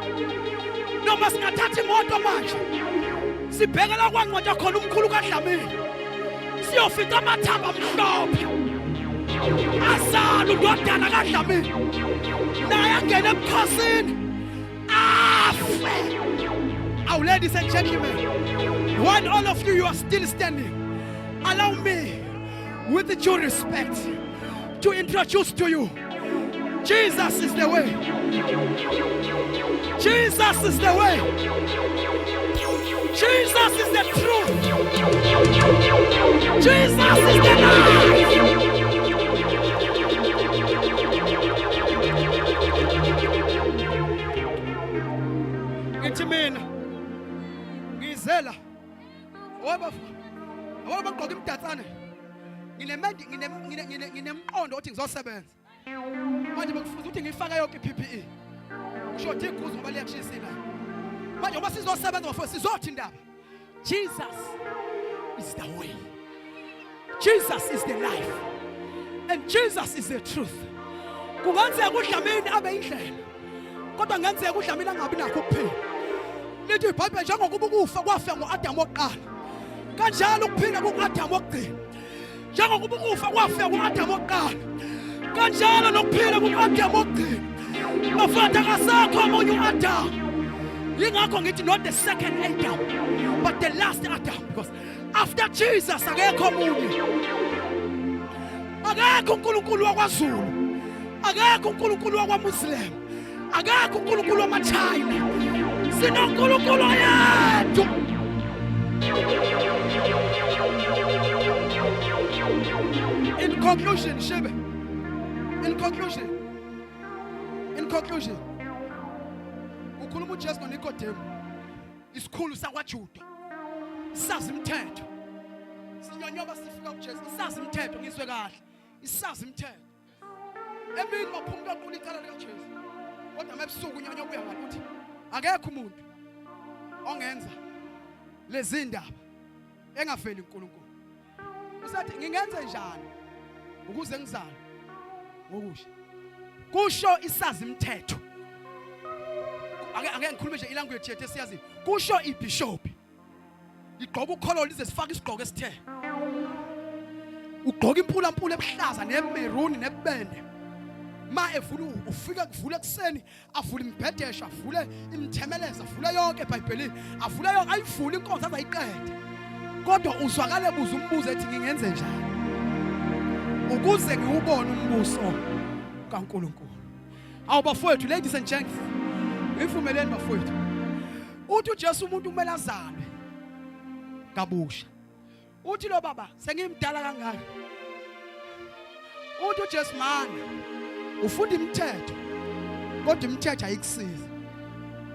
Speaker 4: Noma singathatha imoto manje sibhekela kwancwadi khona umkhulu kaDlamini. Siyofika amathamba amhlophe. Azala udodana kaDlamini. Naye angena ebukhosini. Afe. Our ladies and gentlemen, while all of you are still standing, allow me, with the due respect, to introduce to you, Jesus is the way. Jesus is the way. Jesus is the truth. Jesus is the life. It's me. Ngizela. Awaba bagqoka imdatsane. Nginemqondo othi ngizosebenza. Manje bekufuza ukuthi ngifaka yonke iPPE. Usho ukuthi iguzu ngoba liyakshisa la. Manje uma sizosebenza bafowethu sizothi indaba. Jesus is the way. Jesus is the life. And Jesus is the truth. Kungenzeka uDlamini abe indlela. Kodwa ngenzeka uDlamini angabi nakho ukuphila. Lithi iBhayibheli njengokuba ukufa kwafa ngoAdam wokuqala. Kanjalo ukuphila kuAdam wokugcina. Njengokuba ukufa kwafa ngoAdam wokuqala. Kanjalo nokuphila kuAdam wokugcina. Bafana akasakho omunye uAdam. Yingakho ngithi not the second Adam but the last Adam, because after Jesus akekho omunye. Akekho uNkulunkulu wakwaZulu. Akekho uNkulunkulu wakwaMuslim. Akekho uNkulunkulu wamaChina. SinoNkulunkulu yethu. In conclusion, Shebe. In conclusion. Ukhuluma uJesu noNikodemu. Isikhulu sakwaJuda. Isazi imithetho. Sinyonyoba sifika kuJesu. Isazi imithetho ngizwe kahle. Isazi imithetho. Emini baphumula kuqula icala likaJesu. Kodwa mebusuku unyonyoba uya ngaluthi akekho umuntu ongenza lezi ndaba engafeli uNkulunkulu. Usathi ngingenze njani ukuze ngizalwe ngokusha. Kusho isazi imithetho. Ake ngikhulume nje ilanguage yethu esiyazi. Kusho ibishop. Igqoka ukholo lize sifaka isigqoko esithe. Ugqoka impula ebuhlaza nemeruni nebende. Ma evula ufika kuvula ekseni avula imbhedesha avule imthemeleza avule yonke eBhayibhelini avule yonke ayivule inkonzo azayiqede. Kodwa uzwakale buza umbuzo ethi ngingenze njani ukuze ngiwubone umbuso kaNkulunkulu. Awu bafowethu, ladies and gents, ngivumeleni bafowethu. Uthi uJesu umuntu kumele azalwe kabusha. Uthi lo baba sengimdala kangaka. Uthi uJesu mana ufunda imithetho kodwa imithetho ayikusiza.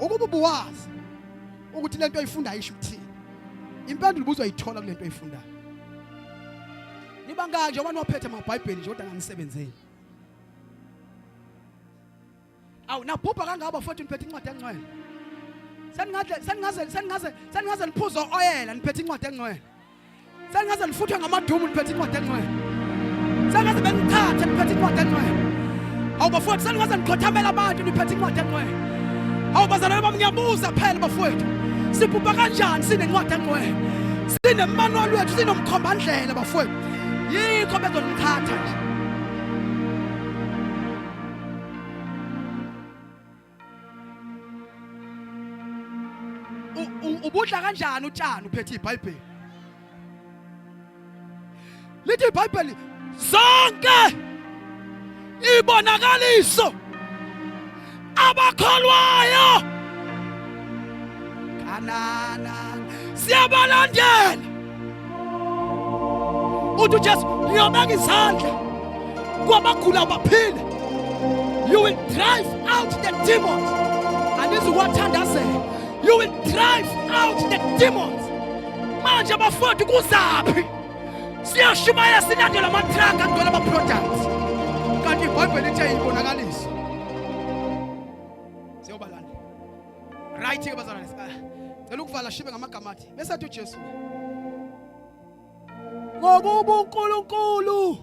Speaker 4: Ukuba ubuwazi ukuthi lento oyifundayo isho ukuthini. Impendulo ubuzayithola kule nto oyifundayo. Niba ngaka nje abantu waphethe amaBhayibheli nje kodwa nganisebenzeni. Awu nabhubha kangaba futhi niphethe incwadi engcwele. Seningaze niphuzo oyela niphethe incwadi engcwele. Seningaze nifuthwe ngamadumu niphethe incwadi engcwele. Seningaze benithathe niphethe incwadi engcwele. Awu bafowethu seningaze nikhothamela abantu niphethe incwadi engcwele. Awu bazalwane bami ngiyabuza phela bafowethu. Sibhubha kanjani sinencwadi engcwele? Sinemanual wethu sinomkhombandlela bafowethu. Yikho bezonithatha nje. Ubudla kanjani utshani uphethe iBhayibheli? Lithi iBhayibheli zonke ibonakaliso abakholwayo kanana siyabalandela. Uthi Jesu ngiyobeka izandla kwabagula baphile. You will drive out the demons. Andizukuthandazela. You will drive out the demons. Manje bafowethu kuzaphi? Siyashumaya sinandela amatraka agcwele ama-products. Kanti iBhayibheli lithi ayibonakaliso. Siyobalana. Right ke bazalwane. Cela ukuvala shibe ngamagama athi. Bese athi uJesu. Ngokuba uNkulunkulu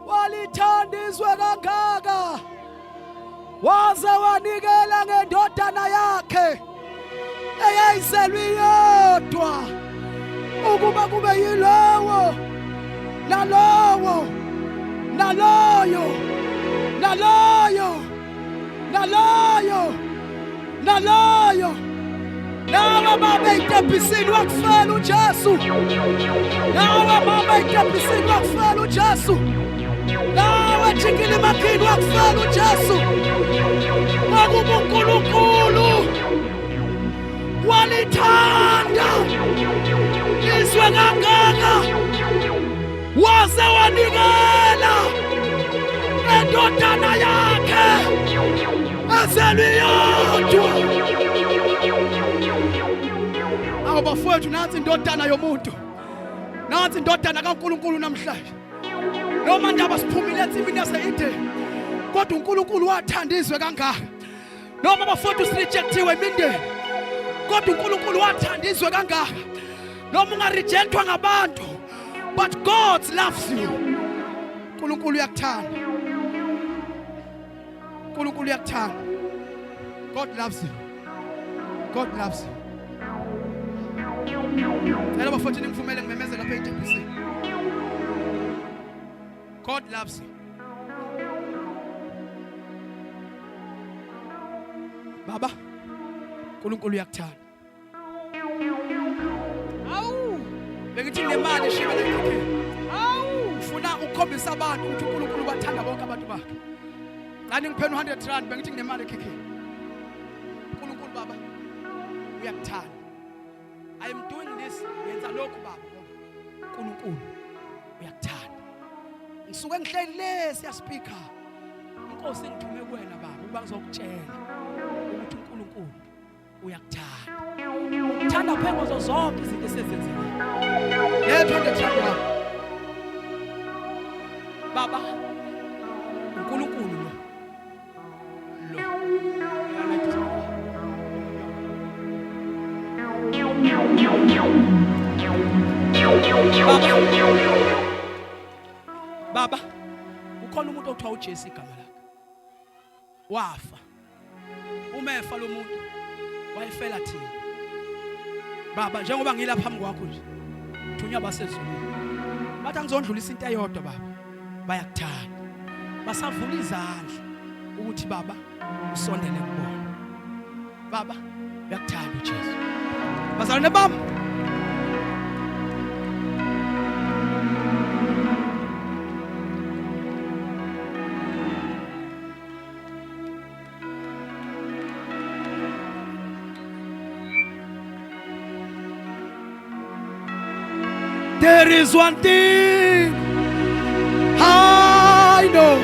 Speaker 4: walithanda izwe kangaka waze wanikela ngendodana yakhe eyayizelwe yodwa ukuba kube yilowo nalowo naloyo naloyo naloyo naloyo nawe baba itembisini wakufela uJesu. Nawe baba itembisini wakufela uJesu. Nawe jikile makini wakufela uJesu. Ngokuba uNkulunkulu walithanda izwe kangaka waze wanikela endodana yakhe ezelwe yodwa. Awu bafowethu, nansi indodana yomuntu, nansi indodana kaNkulunkulu namhlanje. Noma ndaba siphumile ensimini yase-Edeni, kodwa uNkulunkulu wathanda izwe kangaka. Noma bafowethu sirejectiwe imindeni, kodwa uNkulunkulu wathanda izwe kangaka. Noma ungarejectwa ngabantu, but God loves you. uNkulunkulu uyakuthanda. uNkulunkulu uyakuthanda. God loves you. God loves you. Cela bafowethu ningivumele ngimemeze lapha eJBC. God loves you. Baba, uNkulunkulu uyakuthanda.
Speaker 3: Awu.
Speaker 4: Bengithi nemali shibe lekhokhe.
Speaker 3: Awu.
Speaker 4: Ufuna ukukhombisa abantu ukuthi uNkulunkulu bathanda bonke abantu bakhe. Xa ningiphena 100 rand bengithi nginemali ekhekhe. uNkulunkulu baba uyakuthanda. I am doing this yenza lokhu baba ngoba uNkulunkulu uyakuthanda. Ngisuke ngihleli le siya speaker. Inkosi ngithume kuwena baba uba ngizokutshela ukuthi uNkulunkulu uyakuthanda. Uthanda phengo zonke izinto esezenzile. Letho ngetranda baba uNkulunkulu lo Baba ukhona umuntu othiwa uJesu igama lakhe wafa umefa lo muntu wayefela thina baba njengoba ngilapha phambi kwakho nje thunya basezulwini bathi angizondlulisa into eyodwa baba bayakuthanda basavula izandla ukuthi baba usondele kubona baba uyakuthanda uJesu bazalwane bami there is one thing I know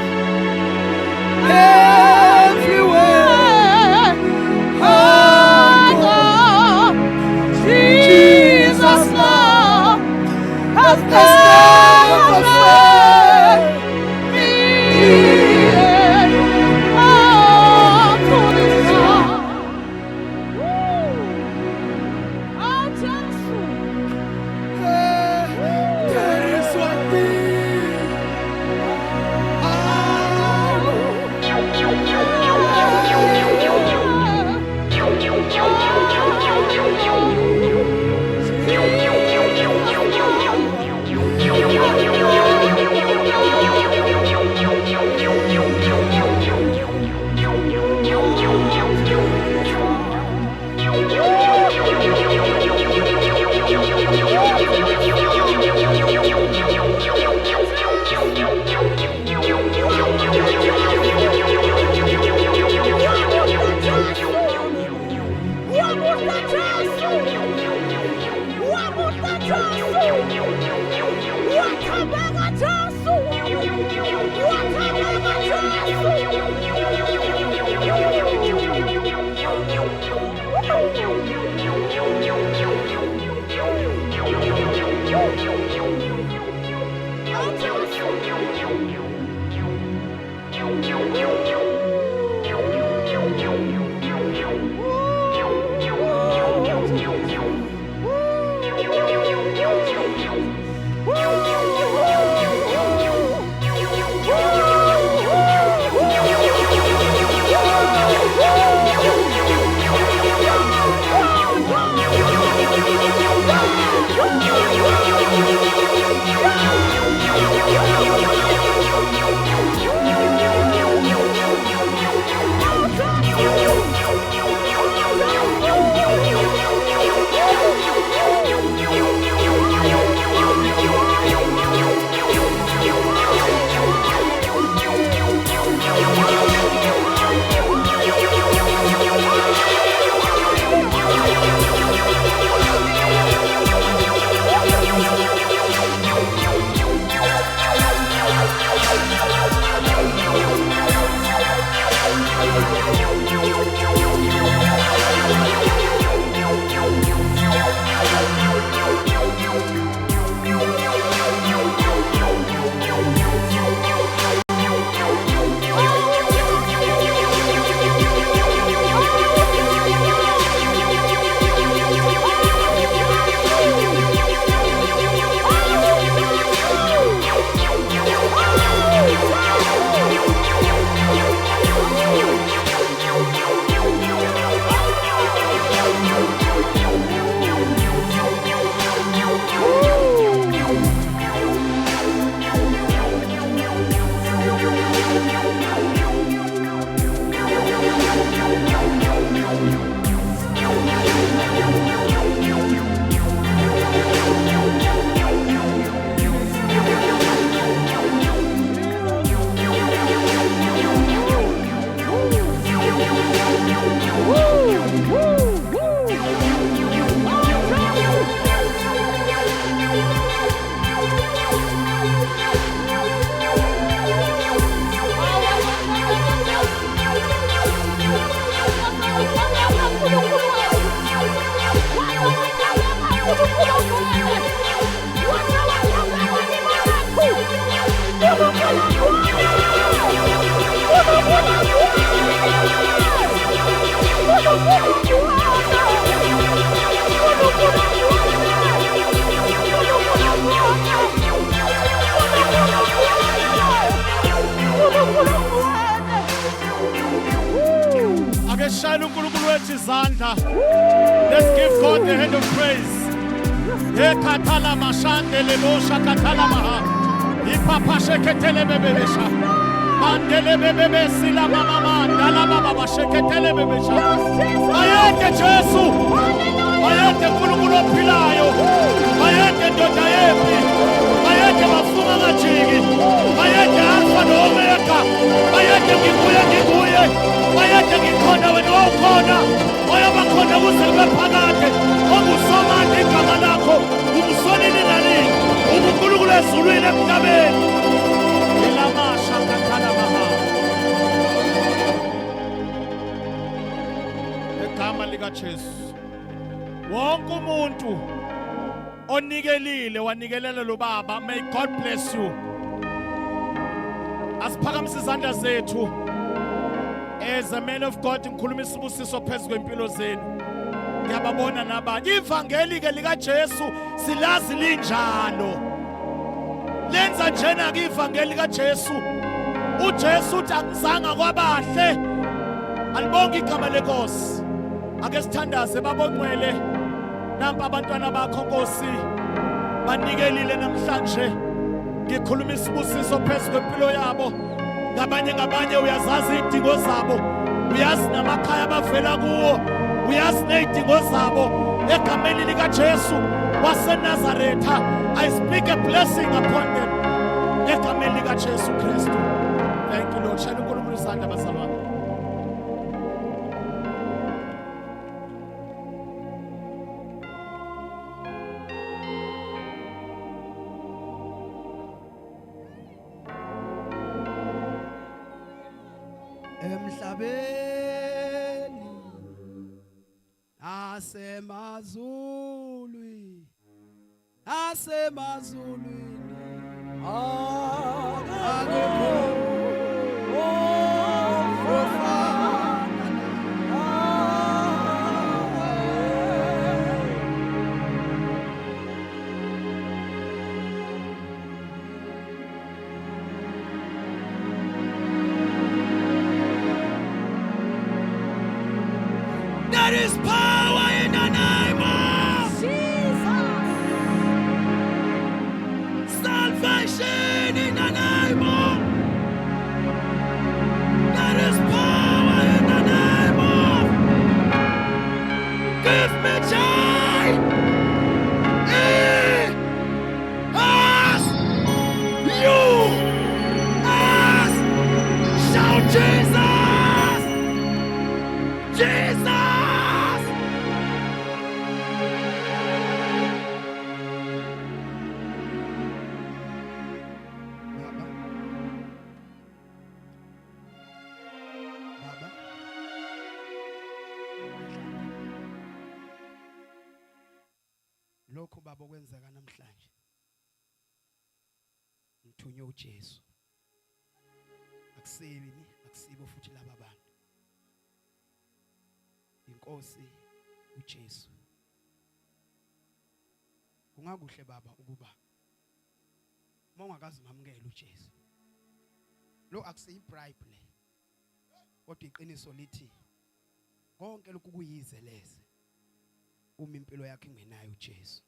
Speaker 4: everywhere I go Jesus love has never failed me up to this time.
Speaker 3: Oh, Jesus.
Speaker 4: There is one thing I
Speaker 5: Ake shayela uNkulunkulu wethu izandla. Let's give God the hand of praise. Ekathala mashandele bosha kathala maha. Ipapa sheketele bebesha. Mandele bebe sila mama mandala baba sheketele bebesha. Ayete Jesu. Ayete uNkulunkulu ophilayo. Ayete ndoda yempi. Ayete mafunga ngajiki. Ayete alfa noomega. Ayete ngikuye. Ayete ngikhona wena wawukhona. Oyabakhona kuze kube phakade. Ongusomandla igama lakho. Umsonini nalini. uNkulunkulu ezulwini emhlabeni. Elamasha kathala maha. Egama lika Jesu. Wonke umuntu onikelile wanikelela lo baba, may God bless you. Asiphakamise izandla zethu. As a man of God ngikhuluma isibusiso phezulu kwempilo zenu. Ngiyababona nabanye ivangeli ke lika Jesu silazi linjalo. Lenza njena ke ivangeli lika Jesu. uJesu uthi akuzanga kwabahle. Alibonge igama leNkosi. Ake sithandaze babongcwele. Nampa abantwana bakho Nkosi banikelile namhlanje. Ngikhuluma isibusiso phezulu kwempilo yabo. Ngabanye uyazazi izidingo zabo. Uyazi namakhaya abavela kuwo. Uyazi nezidingo zabo. Egameni lika Jesu waseNazaretha, I speak a blessing upon them. Egameni lika Jesu Kristu. Thank you Lord. Shayela uNkulunkulu izandla bazalwane.
Speaker 4: Emhlabeni asemazulwini akekho ofana There is power in the name of
Speaker 3: Jesus.
Speaker 4: salvation in the name of. There is power in the name of. Give me joy. As you as shout Jesus. Jesus. Baba. Lokho baba kwenzeka namhlanje. Ngithunywe uJesu. Akusibo futhi laba bantu. Inkosi uJesu. Kungakuhle baba ukuba mawungakazi ngamukela uJesu. Lo akusiyi bribe le. Kodwa iqiniso lithi konke lokhu kuyize leze. Uma impilo yakhe ingenayo uJesu.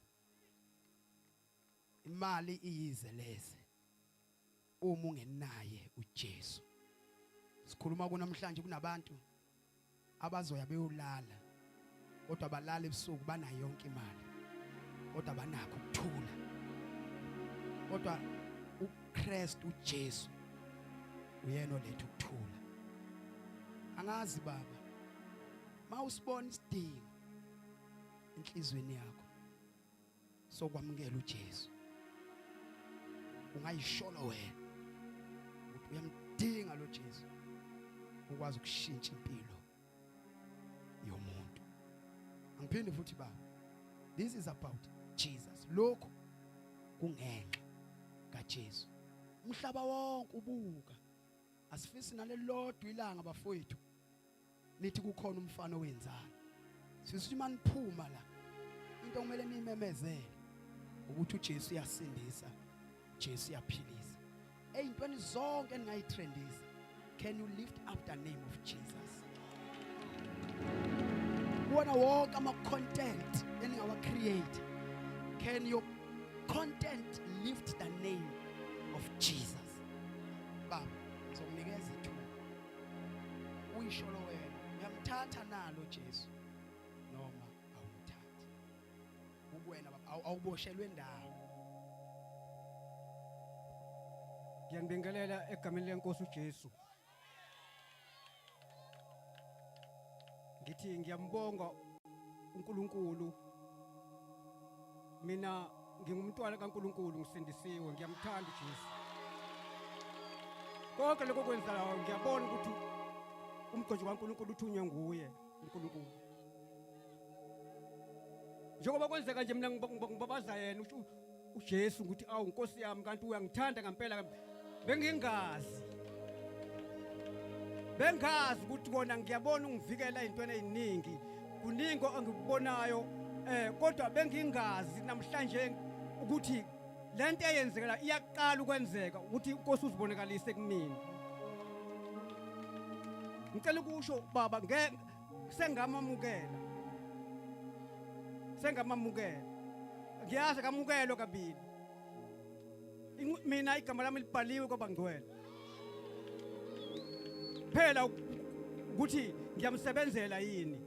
Speaker 4: Imali iyize leze. Uma ungenaye uJesu. Sikhuluma kunamhlanje kunabantu abazoya beyolala kodwa balala ebusuku banayo yonke imali kodwa banakho ukuthula kodwa uKristu uJesu uyena oletha ukuthula angazi baba Mawusibona isidingo enhlizweni yakho sokwamukela uJesu, ungayisholo wena ukuthi uyamdinga lo Jesu ukwazi ukushintsha impilo yomuntu. Angiphinde futhi baba, this is about Jesus. Lokho kungenxa kaJesu. Umhlaba wonke ubuka, asifisi nalelodwa ilanga bafowethu nithi kukhona umfana owenzayo. Sisithi maniphuma la into kumele nimemezele ukuthi uJesu uyasindisa, uJesu uyaphilisa. Eyintweni zonke eningayithrendisa, can you lift up the name of Jesus? Wona wonke ama content eningawa create, can your content lift the name of Jesus? Baba, ngizokunikeza ithuba uyisholo wena, uyamthatha nalo Jesu noma awumthathi. Ubuwena baba, awuboshelwe ndawo.
Speaker 6: Ngiyanibingelela egameni lenkosi uJesu. Ngithi ngiyambonga uNkulunkulu. Mina ngingumntwana kaNkulunkulu, ngisindisiwe, ngiyamthanda uJesu. Konke lokho kwenzayo ngiyabona ukuthi umgcojo kaNkulunkulu uthunywe nguye uNkulunkulu. Njengoba kwenzeka nje mina ngibabaza yena uJesu ukuthi awu Nkosi yami kanti uyangithanda ngempela. Bengingazi ukuthi kona ngiyabona ungivikela ezintweni eziningi, kuningi engikubonayo, kodwa bengingazi namhlanje ukuthi lento eyenzekela iyaqala ukwenzeka ukuthi uNkosi uzibonakalise kumina. Ngicela ukusho baba sengamamukela. Ngiyazi kamukelo kabili. Mina igama lami libhaliwe kwaBangcwele. Phela ukuthi ngiyamsebenzela yini.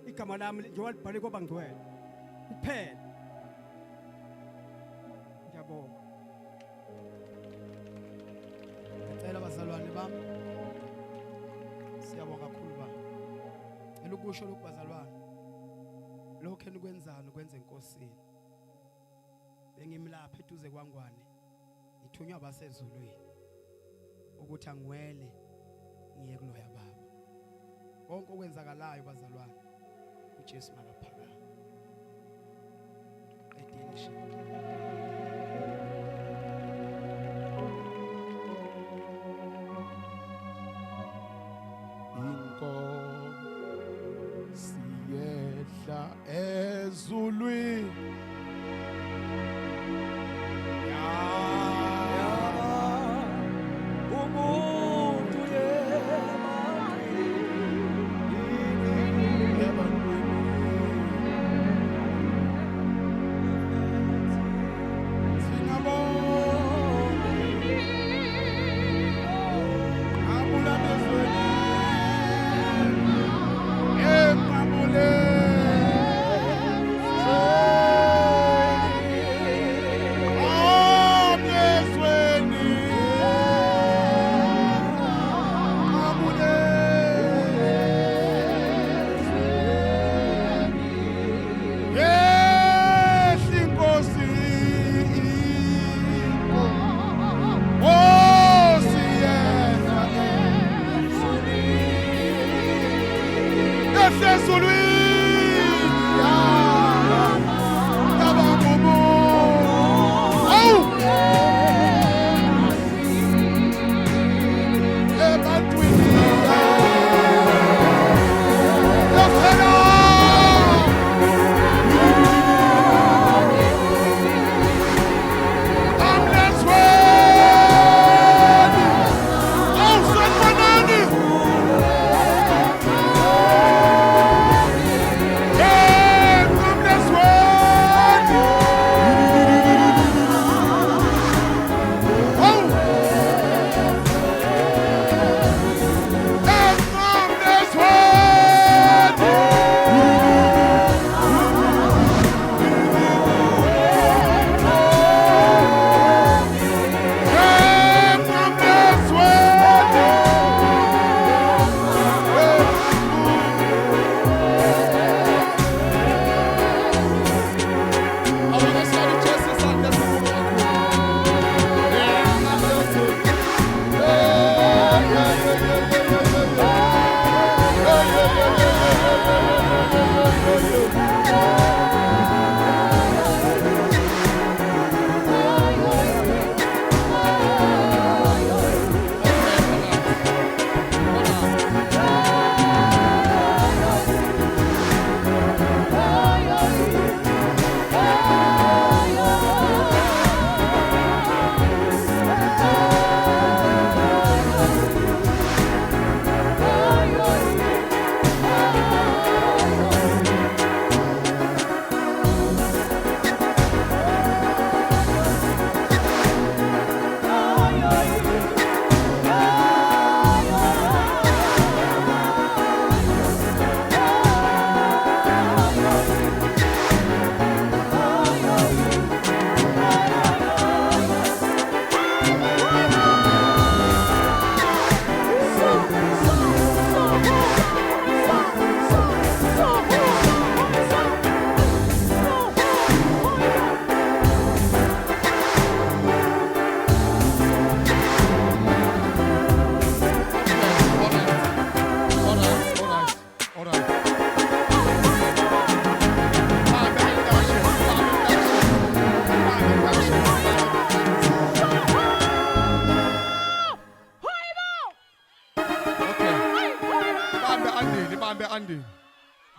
Speaker 6: Igama lami njengoba libhaliwe kwaBangcwele. Kuphela. Ngiyabonga.
Speaker 4: Ngicela bazalwane bami, siyabonga kakhulu baba. Elokusho lokubazalwane, lokho enikwenzana ukwenza enkosini. Bengimlapha eduze kwaNgwane, ngithunywa abasezulwini ukuthi angiwele ngiye kuloya baba. Konke okwenzakalayo bazalwane, uJesu makaphakama. Edinisha.
Speaker 1: Inkosi yehla ezulwini,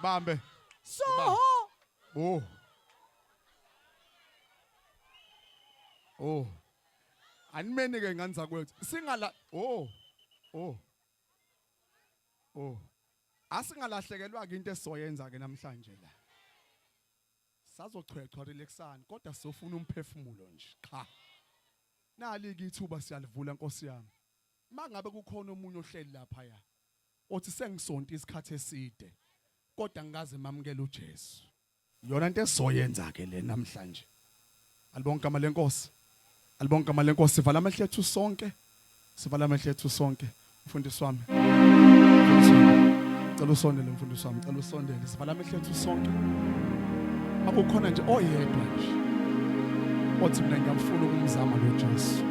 Speaker 2: Bambe.
Speaker 3: Soho.
Speaker 2: Oh. Oh. Animene ke nganza kwethu. Singala oh. Oh. Oh. Asingalahlekelwa ke into esizoyenza ke namhlanje la. Sazochwechwa relaxana kodwa sifuna umphefumulo nje. Cha. Nali ke ithuba siyalivula Nkosi yami. Mangabe kukhona umunye ohleli lapha ya. Othi sengisonto isikhathi eside. Kodwa ngikaze mamukela uJesu. Yona into esizoyenza ke le namhlanje. Alibonke igama lenkosi. Alibonke igama lenkosi. Sivala amehlo ethu sonke. Sivala amehlo ethu sonke. Mfundisi wami. Cela usondele mfundisi wami. Cela usondele. Sivala amehlo ethu sonke. Akukhona nje oyedwa nje. Othi mina ngiyafuna ukumzama lo Jesu.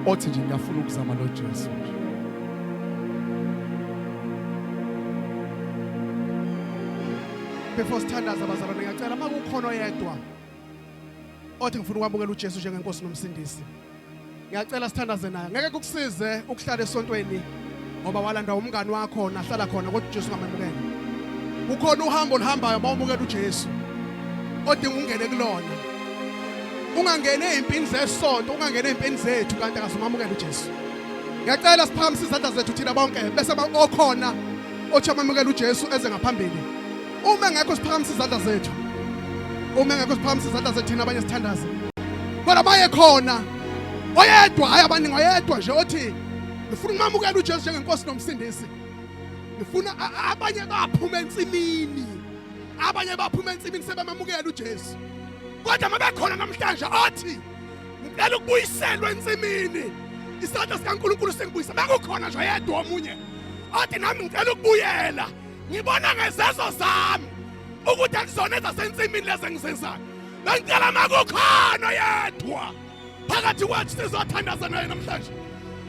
Speaker 2: Othi nje ngiyafuna ukuzama lo Jesu.
Speaker 4: Before sithandaza abazalwane ngiyacela makukhona oyedwa othi ngifuna ukwamukela uJesu njengenkosi nomsindisi. Ngiyacela sithandaze naye. Ngeke kukusize ukuhlala esontweni ngoba walanda umngani wakho nahlala khona kodwa uJesu ngamamukela. Kukhona uhambo oluhambayo mawumukela uJesu. Odinga ungene kulona. Ungangene ezimpini zesonto, ungangene ezimpini zethu kanti akasumamukela uJesu. Ngiyacela siphakamise izandla zethu thina bonke bese okhona othi amamukela uJesu eze ngaphambili. Uma ngekho siphakamise izandla zethu. Uma ngekho siphakamise izandla zethu thina abanye sithandaze. Kodwa baye khona oyedwa hayi abaningi oyedwa nje othi ngifuna ukumamukela uJesu njengenkosi nomsindisi. Ngifuna abanye baphuma ensimini. Abanye baphuma ensimini sebemamukela uJesu. Kodwa mabekhona namhlanje othi ngicela ukubuyiselwa ensimini. Isandla sikaNkulunkulu singibuyisa. Bekukhona nje oyedwa omunye othi nami ngicela ukubuyela. Ngibona ngezezo zami ukuthi akuzoneza sensimini leze ngisenzayo. Bengicela makukhona yedwa phakathi kwethu sizothandaza naye namhlanje.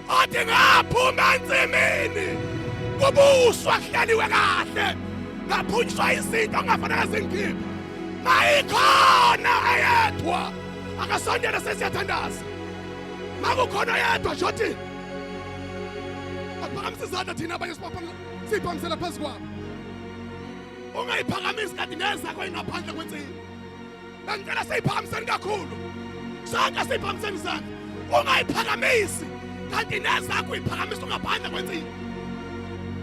Speaker 4: Othi ngaphuma ensimini kubuswa kuhleliwe kahle. Ngaphunyiswa izinto ongafanele zingikhiphe. Mayikhona yedwa akasondele sesiyathandaza. Makukhona yedwa shothi aphakamisa izandla thina abanye siphakamisela phezu kwabo. Ungayiphakamisi kanti nezakho ingaphandle kwensini. Bengicela siyiphakamiseni kakhulu. Sonke siyiphakamiseni izandla. Ungayiphakamisi kanti nezakho uyiphakamisa ungaphandle kwensini.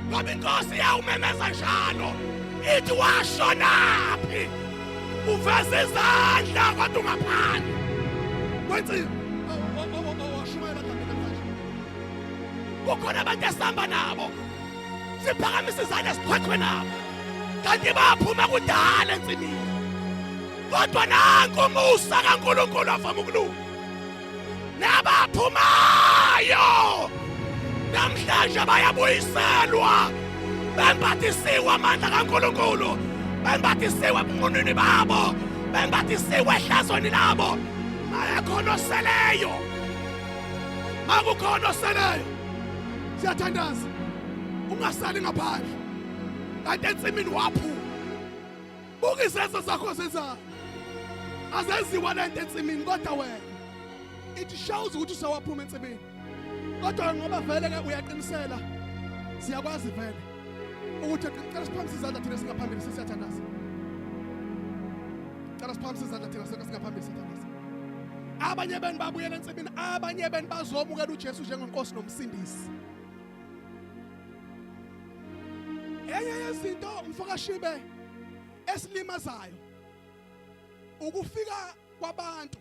Speaker 4: Ngoba inkosi yawumemeza njalo. Ithi washonaphi. Uveza izandla kodwa ungaphandle kwensini. Washumayela kanti manje. Kukhona abantu esihamba nabo. Siphakamisa izandla siqhwaqhwe nabo. Kanti baphuma kudala ensimini. Kodwa nanku umusa kaNkulunkulu avama ukulunga. Nabaphumayo namhlanje bayabuyiselwa. Bembathisiwe amandla kaNkulunkulu. Bembathisiwe ebunqunwini babo. Bembathisiwe ehlazweni labo. Mayekhona oseleyo. Makukhona oseleyo. Siyathandaza. Ungasali ngaphandle. Kanti ensimini waphuma. Buka izenzo zakho zenzayo. Azenziwa lento ensimini kodwa wena. It shows ukuthi usawaphuma ensimini. Kodwa ngoba vele ke uyaqinisela. Siyakwazi vele ukuthi ngicela siphakamisa izandla thina singaphambili siyathandaza. Ngicela siphakamisa izandla thina singaphambili siyathandaza. Abanye benu babuyela ensimini, abanye benu bazomukela uJesu njengenkosi nomsindisi. Enye yezinto mfakashibe esilimazayo ukufika kwabantu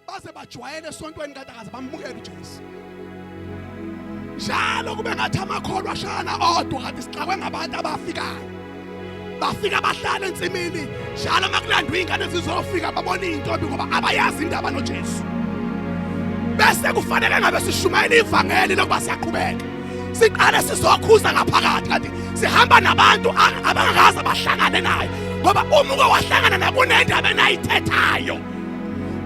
Speaker 4: baze bajwayele esontweni kanti akaze bamukele uJesu. Njalo kube ngathi amakholwa ashana odwa kanti sixakwe ngabantu abafikayo. Bafika bahlala ensimini njalo makulandwa izingane zizofika babona intombi ngoba abayazi indaba noJesu. Bese kufanele ngabe sishumayela ivangeli lokuba siyaqhubeka. Siqale sizokhuza ngaphakathi kanti sihamba nabantu abangakaze bahlangane naye ngoba uma uke wahlangana nabo unendaba enayithethayo.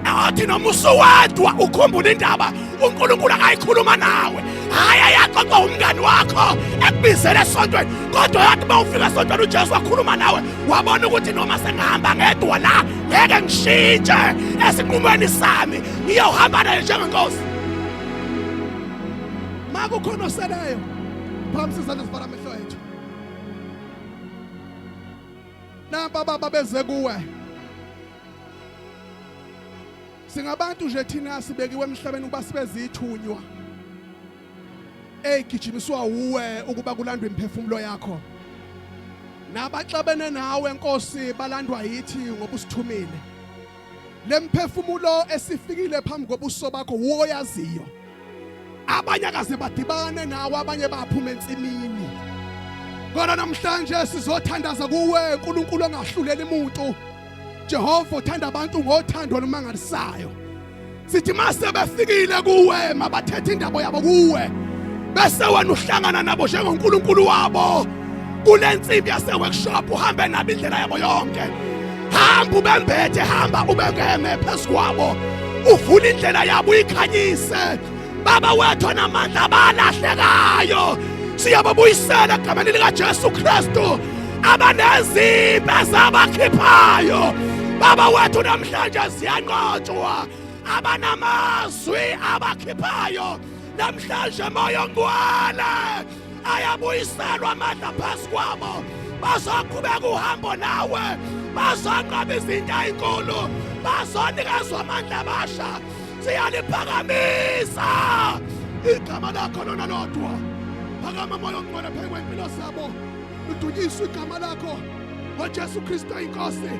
Speaker 4: Athi noma usuwadwa ukhumbula indaba uNkulunkulu akayikhuluma nawe. Hayi ayaxoxa umngani wakho ekubizele esontweni kodwa yathi mawufika esontweni uJesu wakhuluma nawe wabona ukuthi noma sengihamba ngedwa la ngeke ngishintshe esinqumweni sami ngiyohamba naye njengenkosi. Makukhona oseleyo phambi sizandla sivala amehlo ethu.
Speaker 2: Napa baba beze kuwe. Singabantu nje thina sibekiwe emhlabeni ukuba sibe zithunywa. Gijimiswa uwe ukuba kulandwe imphefumulo yakho. Nabaxabene nawe Nkosi balandwa yithi ngoba usithumile. Lemphefumulo esifikile phambi kobuso bakho woyaziyo. Abanye akaze badibane nawe, abanye baphuma entsimini. Kodwa namhlanje sizothandaza kuwe uNkulunkulu ongahluleli umuntu. Jehova uthanda abantu ngothando olumangalisayo. Sithi mase befikile kuwe mabathethe indaba yabo kuwe. Bese wena uhlangana nabo njengoNkulunkulu wabo. Kule nsimbi yase-workshop uhambe nabo indlela yabo yonke. Hamba ubembethe, hamba ubengeme phezu kwabo. Uvule indlela yabo uyikhanyise. Baba wethu namandla abalahlekayo siyababuyisela egameni likaJesu Kristu. Abanezimpi ezabakhiphayo Baba wethu namhlanje siyanqotshwa. Abanamazwi abakhiphayo namhlanje moya ngcwele ayabuyiselwa amandla phezu kwabo. Bazoqhubeka uhambo nawe, bazonqoba izinto ezinkulu, bazonikezwa amandla abasha. Siyaliphakamisa igama lakho lona lodwa. Phakama moya ongcwele phezu kwempilo zabo. Udunyiswe igama lakho ngoJesu Kristu inkosi.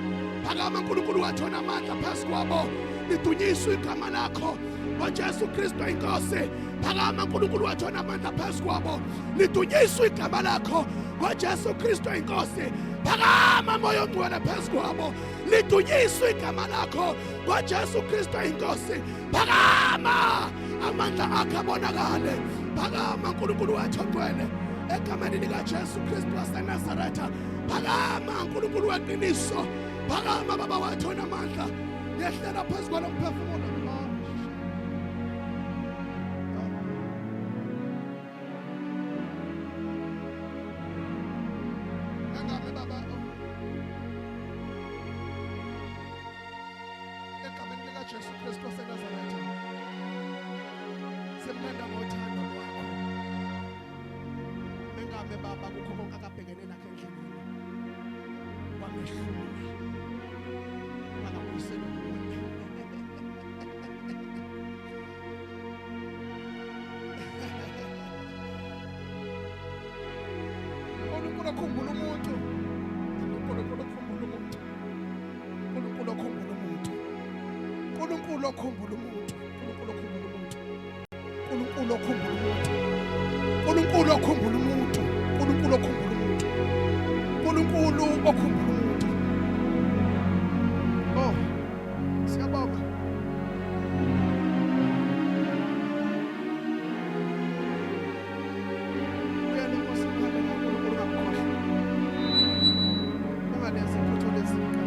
Speaker 2: Phakama uNkulunkulu wethu namandla phezu kwabo. Lidunyiswe igama lakho ngoJesu Kristu inkosi. Phakama uNkulunkulu wethu namandla phezu kwabo. Lidunyiswe igama lakho ngoJesu Kristu inkosi. Phakama moya ongcwele phezu kwabo. Lidunyiswe igama lakho ngoJesu Kristu inkosi. Phakama amandla akho abonakale. Phakama uNkulunkulu wethu ongcwele egameni likaJesu Kristu waseNazaretha. Phakama uNkulunkulu weqiniso. Phakama baba wethu namandla. Yehlela phezu kwalo mphefumulo. Engame baba. Egameni likaJesu Kristu waseNazaretha. Simlanda ngothando lwakho. Engame baba kukho konke akabhekene nakho endleleni. Wangehlule. Akabuyisele kuwe. uNkulunkulu okhumbula umuntu. uNkulunkulu okhumbula umuntu. uNkulunkulu okhumbula umuntu. uNkulunkulu okhumbula umuntu. uNkulunkulu okhumbula umuntu. uNkulunkulu okhumbula umuntu. uNkulunkulu okhumbula umuntu. uNkulunkulu okhumbula umuntu. Oh, siyabonga. Uyena Nkosi phakathi kaNkulunkulu kakhohlwa. Ungalenzi iphutho lezinga.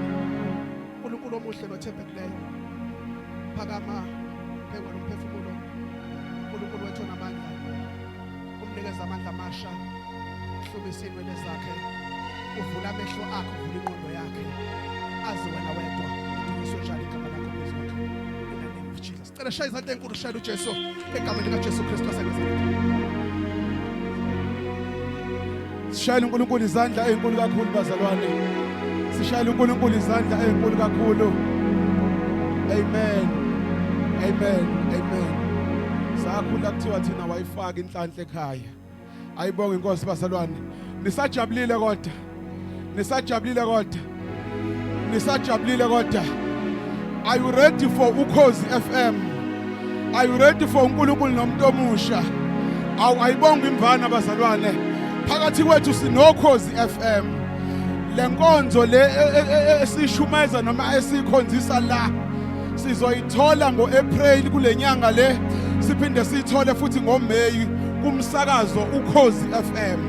Speaker 2: uNkulunkulu omuhle nothembekileyo. Phakama phezu komphefumulo. uNkulunkulu wethu namandla. Umnikeza amandla amasha. Uhlobisa inwele zakhe. Uvula amehlo akho, uvula ingqondo yakhe. Azi wena wedwa udunyiswe njalo igama lakho phezu kwakhe. In the name of Jesus. Cela shaya izandla enkulu shayela uJesu egameni likaJesu Kristu waseNazaretha.
Speaker 1: Sishayela uNkulunkulu izandla ezinkulu kakhulu bazalwane. Sishayela uNkulunkulu izandla ezinkulu kakhulu. Amen. Amen. Amen. Sakhula kuthiwa thina wayifaka inhlanhla ekhaya. Ayibonge inkosi bazalwane. Nisajabulile kodwa. Nisajabulile kodwa. Nisajabulile kodwa. Are you ready for Ukhozi FM? Are you ready for uNkulunkulu nomuntu omusha? Ayibonge imvana bazalwane. Phakathi kwethu sinokhozi FM. Lenkonzo le esishumeza noma esikhonzisa la sizoyithola ngoApril kulenyanga le, siphinde siyithole futhi ngoMay kumsakazo Ukhozi FM.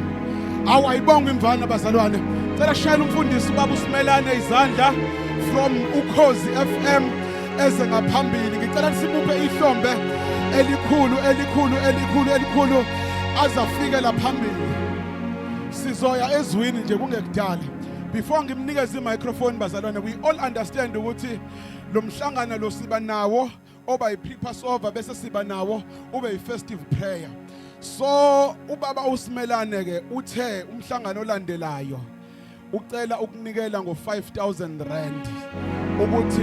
Speaker 1: Ayibonge imvana bazalwane. Cela shayela umfundisi ubaba uSimelane izandla from Ukhozi FM eze ngaphambili. Ngicela simuphe ihlombe elikhulu azafike la phambili. Sizoya ezwini nje kungekudala. Before ngimnikeze i-microphone bazalwane, we all understand ukuthi lo mhlangano lo siba nawo oba yi-Passover bese siba nawo ube yi-festive prayer. So ubaba uSimelane ke uthe umhlangano olandelayo ucela ukunikela ngo5,000 rand ukuthi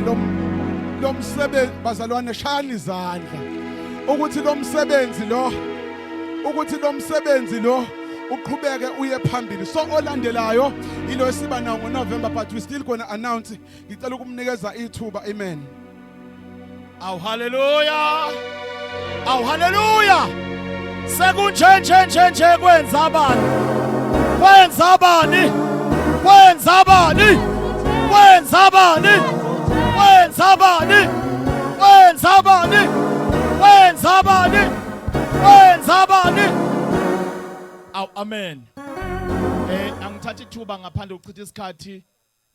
Speaker 1: lo msebenzi bazalwane shayani izandla ukuthi lo msebenzi lo uqhubeke uye phambili. So olandelayo ilo esiba nawo ngoNovember, but we still gonna announce. Ngicela ukumnikeza ithuba. Amen.
Speaker 5: Aw hallelujah. Aw hallelujah. Sekunje kwenza abani? Kwenza abani? Kwenza abani? Kwenza abani? Kwenza abani? Kwenza abani? Kwenza abani? Kwenza abani? Aw amen. Angithatha ithuba ngaphandle ukuchitha isikhathi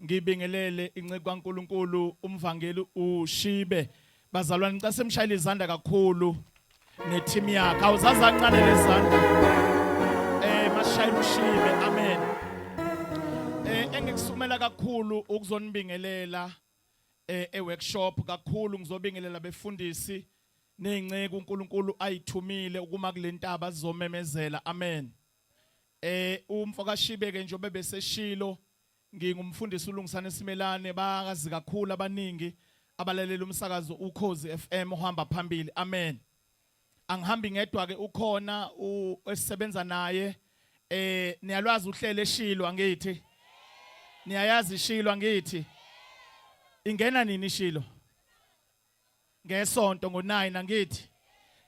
Speaker 5: ngibingelele inceke kaNkuluNkulu umvangeli uShibe. Bazalwane ngicela semshayile izandla kakhulu neteam yakhe. Awuzazi kancane lezandla. Mashayile uShibe. Amen. Engikusumela kakhulu ukuzonibingelela workshop kakhulu ngizobingelela befundisi nezinceke uNkulunkulu ayithumile ukuma kulentaba zizomemezela. Amen. Umfoka Shibe ke njobe beseshilo ngingumfundisi uLungisane Simelane bakazi kakhulu abaningi abalalela umsakazo uKhozi FM uhamba phambili. Amen. Angihambi ngedwa ke ukhona esisebenza naye niyalwazi uhlele eshilo angithi niyayazi ishilo angithi ingena nini ishilo ngesonto ngo9 angithi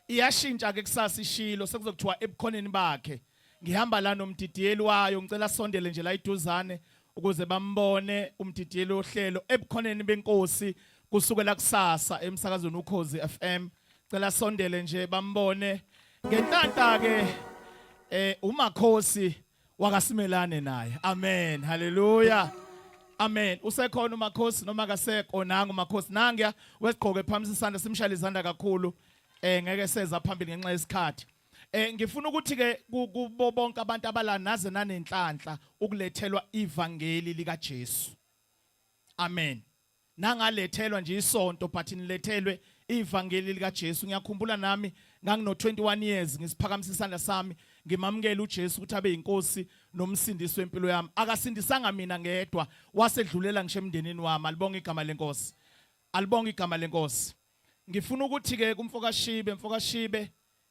Speaker 5: iyashintsha ke kusasa ishilo sekuzokuthiwa ebukhoneni bakhe. Ngihamba la nomdidiyeli wayo ngicela sondele nje la iduzane ukuze bambone umdidiyeli ohlelo ebukhoneni benkosi kusukela kusasa emsakazweni uKhozi FM. Ngicela sondele nje bambone ngentanta ke uMakhosi wakaSimelane naye. Amen. Hallelujah. Amen. Usekhona uMakhosi noma akasekho nanga uMakhosi nangiya wesigqoke phambi isandla simshayile izandla kakhulu ngeke seza phambili ngenxa yesikhathi. Ngifuna ukuthi ke kubo bonke abantu abala naze nanenhlanhla ukulethelwa ivangeli lika Jesu. Amen. Nangalethelwa nje isonto but nilethelwe ivangeli lika Jesu. Ngiyakhumbula nami ngangino 21 years ngisiphakamisa isandla sami ngimamukela uJesu ukuthi abe inkosi nomsindisi wempilo yami. Akasindisanga mina ngedwa wasedlulela ngisho emndenini wami. Alibonga igama lenkosi. Alibonga igama lenkosi. Ngifuna ukuthi ke kumfoka Shibe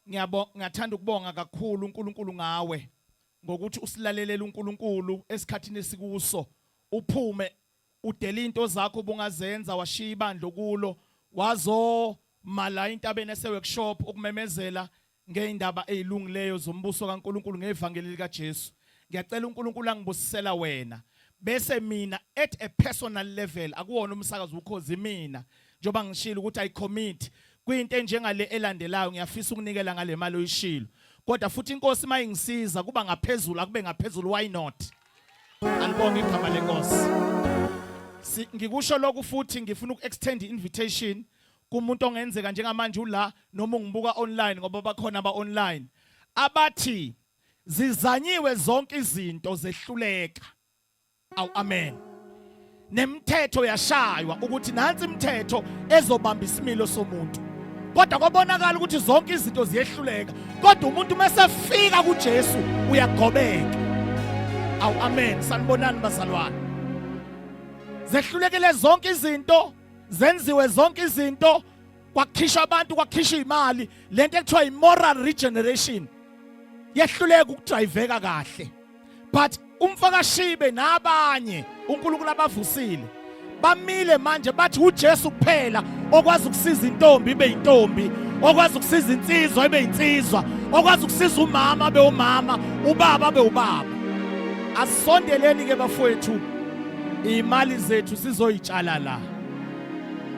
Speaker 5: ngiyathanda ukubonga kakhulu uNkulunkulu ngawe ngokuthi usilalelela uNkulunkulu esikhathini esikuso uphume udela into zakho ubungazenza washiya ibandla kulo wazo mala intabeni eseworkshop ukumemezela ngeindaba ezilungileyo zombuso kaNkulunkulu ngevangeli lika Jesu. Ngiyacela uNkulunkulu angibusisela wena bese mina at a personal level akuwona umsakazo uKhozi mina njoba ngishilo ukuthi I commit kuyinto enjengale elandelayo ngiyafisa ukunikela ngale mali oyishilo kodwa futhi inkosi mayingisiza kuba ngaphezulu akube ngaphezulu why not. Alibonga igama lenkosi. Ngikusho lokhu futhi ngifuna ukuextend invitation kumuntu ongenzeka njengamanje ula noma ungibuka online ngoba bakhona aba online abathi zizanyiwe zonke izinto zehluleka. Aw amen. Nemithetho yashaywa ukuthi nansi imithetho ezobamba isimilo somuntu. Kodwa kwabonakala ukuthi zonke izinto ziyehluleka kodwa umuntu mesefika kuJesu uyagobeka. Aw amen. Sanibonani bazalwane. Zehlulekele zonke izinto zenziwe zonke izinto kwakhisha abantu kwakhisha imali lento ekuthiwa immoral regeneration yehluleka ukudriveka kahle but umfoka Shibe nabanye uNkulunkulu abavusile bamile manje bathi uJesu kuphela okwazi ukusiza intombi ibe intombi okwazi ukusiza insizwa ibe insizwa okwazi ukusiza umama abe umama ubaba abe ubaba. Asondeleni ke bafowethu imali zethu sizoyitshala la.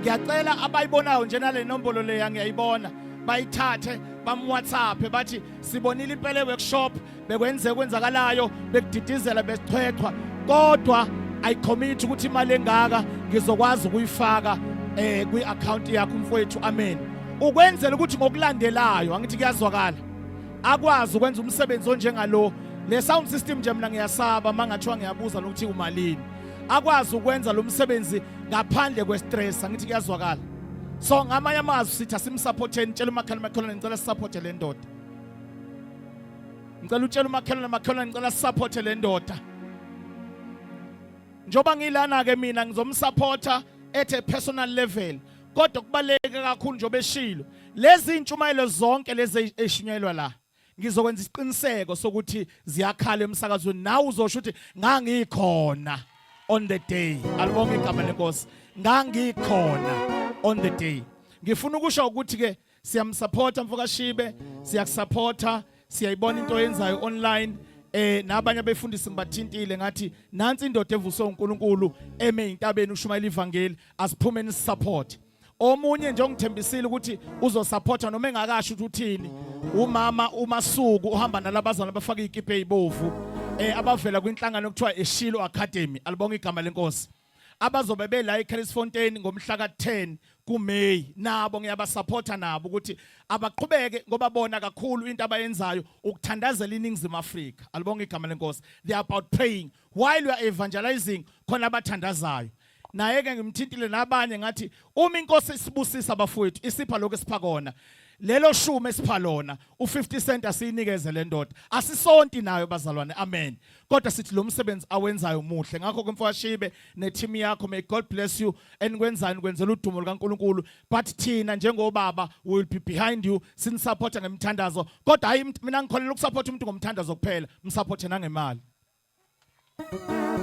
Speaker 5: Ngiyacela abayibonayo nje nale nombolo leya ngiyayibona bayithathe bamWhatsApp bathi sibonile impela workshop kwenzakalayo bekudidizela besichwechwa kodwa I commit ukuthi imali engaka ngizokwazi ukuyifaka kwi-account yakho mfowethu. Amen. Ukwenzela ukuthi ngokulandelayo angithi kuyazwakala akwazi ukwenza umsebenzi onjengalo le sound system nje mina ngiyasaba mangathiwa ngiyabuza ukuthi umalini akwazi ukwenza lo msebenzi ngaphandle kwestress angithi kuyazwakala. So ngamanye amazwi sithi asimsupporteni ngicela umakhelwane ngicela support le ndoda. Ngicela utshela umakhelwane ngicela support le ndoda. njoba ngilana ke mina ngizomsupporta at a personal level kodwa kubaleke kakhulu njobe eshilo lezi intshumayelo zonke lezi eshunyelwa la ngizokwenza isiqiniseko sokuthi ziyakhala emsakazweni nawe uzosho ukuthi ngangikhona on the day alibonga igama lenkosi ngangikhona on the day ngifuna ukusho ukuthi ke siyamsupporta mfoka Shibe siyakusupporta siyayibona into yenzayo online nabanye abefundisi ngibathintile ngathi nansi indoda evuswe uNkulunkulu eme intabeni ushumayela ivangeli asiphumeni support omunye nje ongithembisile ukuthi uzosupporta noma engakasho ukuthi uthini umama uMasuku uhamba nalabazana abafaka ikipe ezibovu abavela kwinhlangano okuthiwa eShilo Academy alibonga igama lenkosi abazobe bela eChristfontein ngomhla ka10 kuMay nabo ngiyabasupporta nabo ukuthi abaqhubeke ngoba bona kakhulu into abayenzayo ukuthandazela iningizimu Afrika alibonga igama lenkosi they are about praying while we are evangelizing khona abathandazayo naye ke ngimthintile nabanye ngathi uma inkosi isibusisa abafowethu isipha lokho esipha kona lelo shume esipha lona u50 cent asinikeze le ndoda asisonti nayo bazalwane amen kodwa sithi lo msebenzi awenzayo muhle ngakho ke mfowethu Shibe neteam yakho may God bless you enikwenzani kwenzela udumo likaNkuluNkulu but thina njengobaba we will be behind you sinisupport ngemthandazo kodwa hayi mina ngikholela ukusupporta umuntu ngomthandazo kuphela msupport nangemali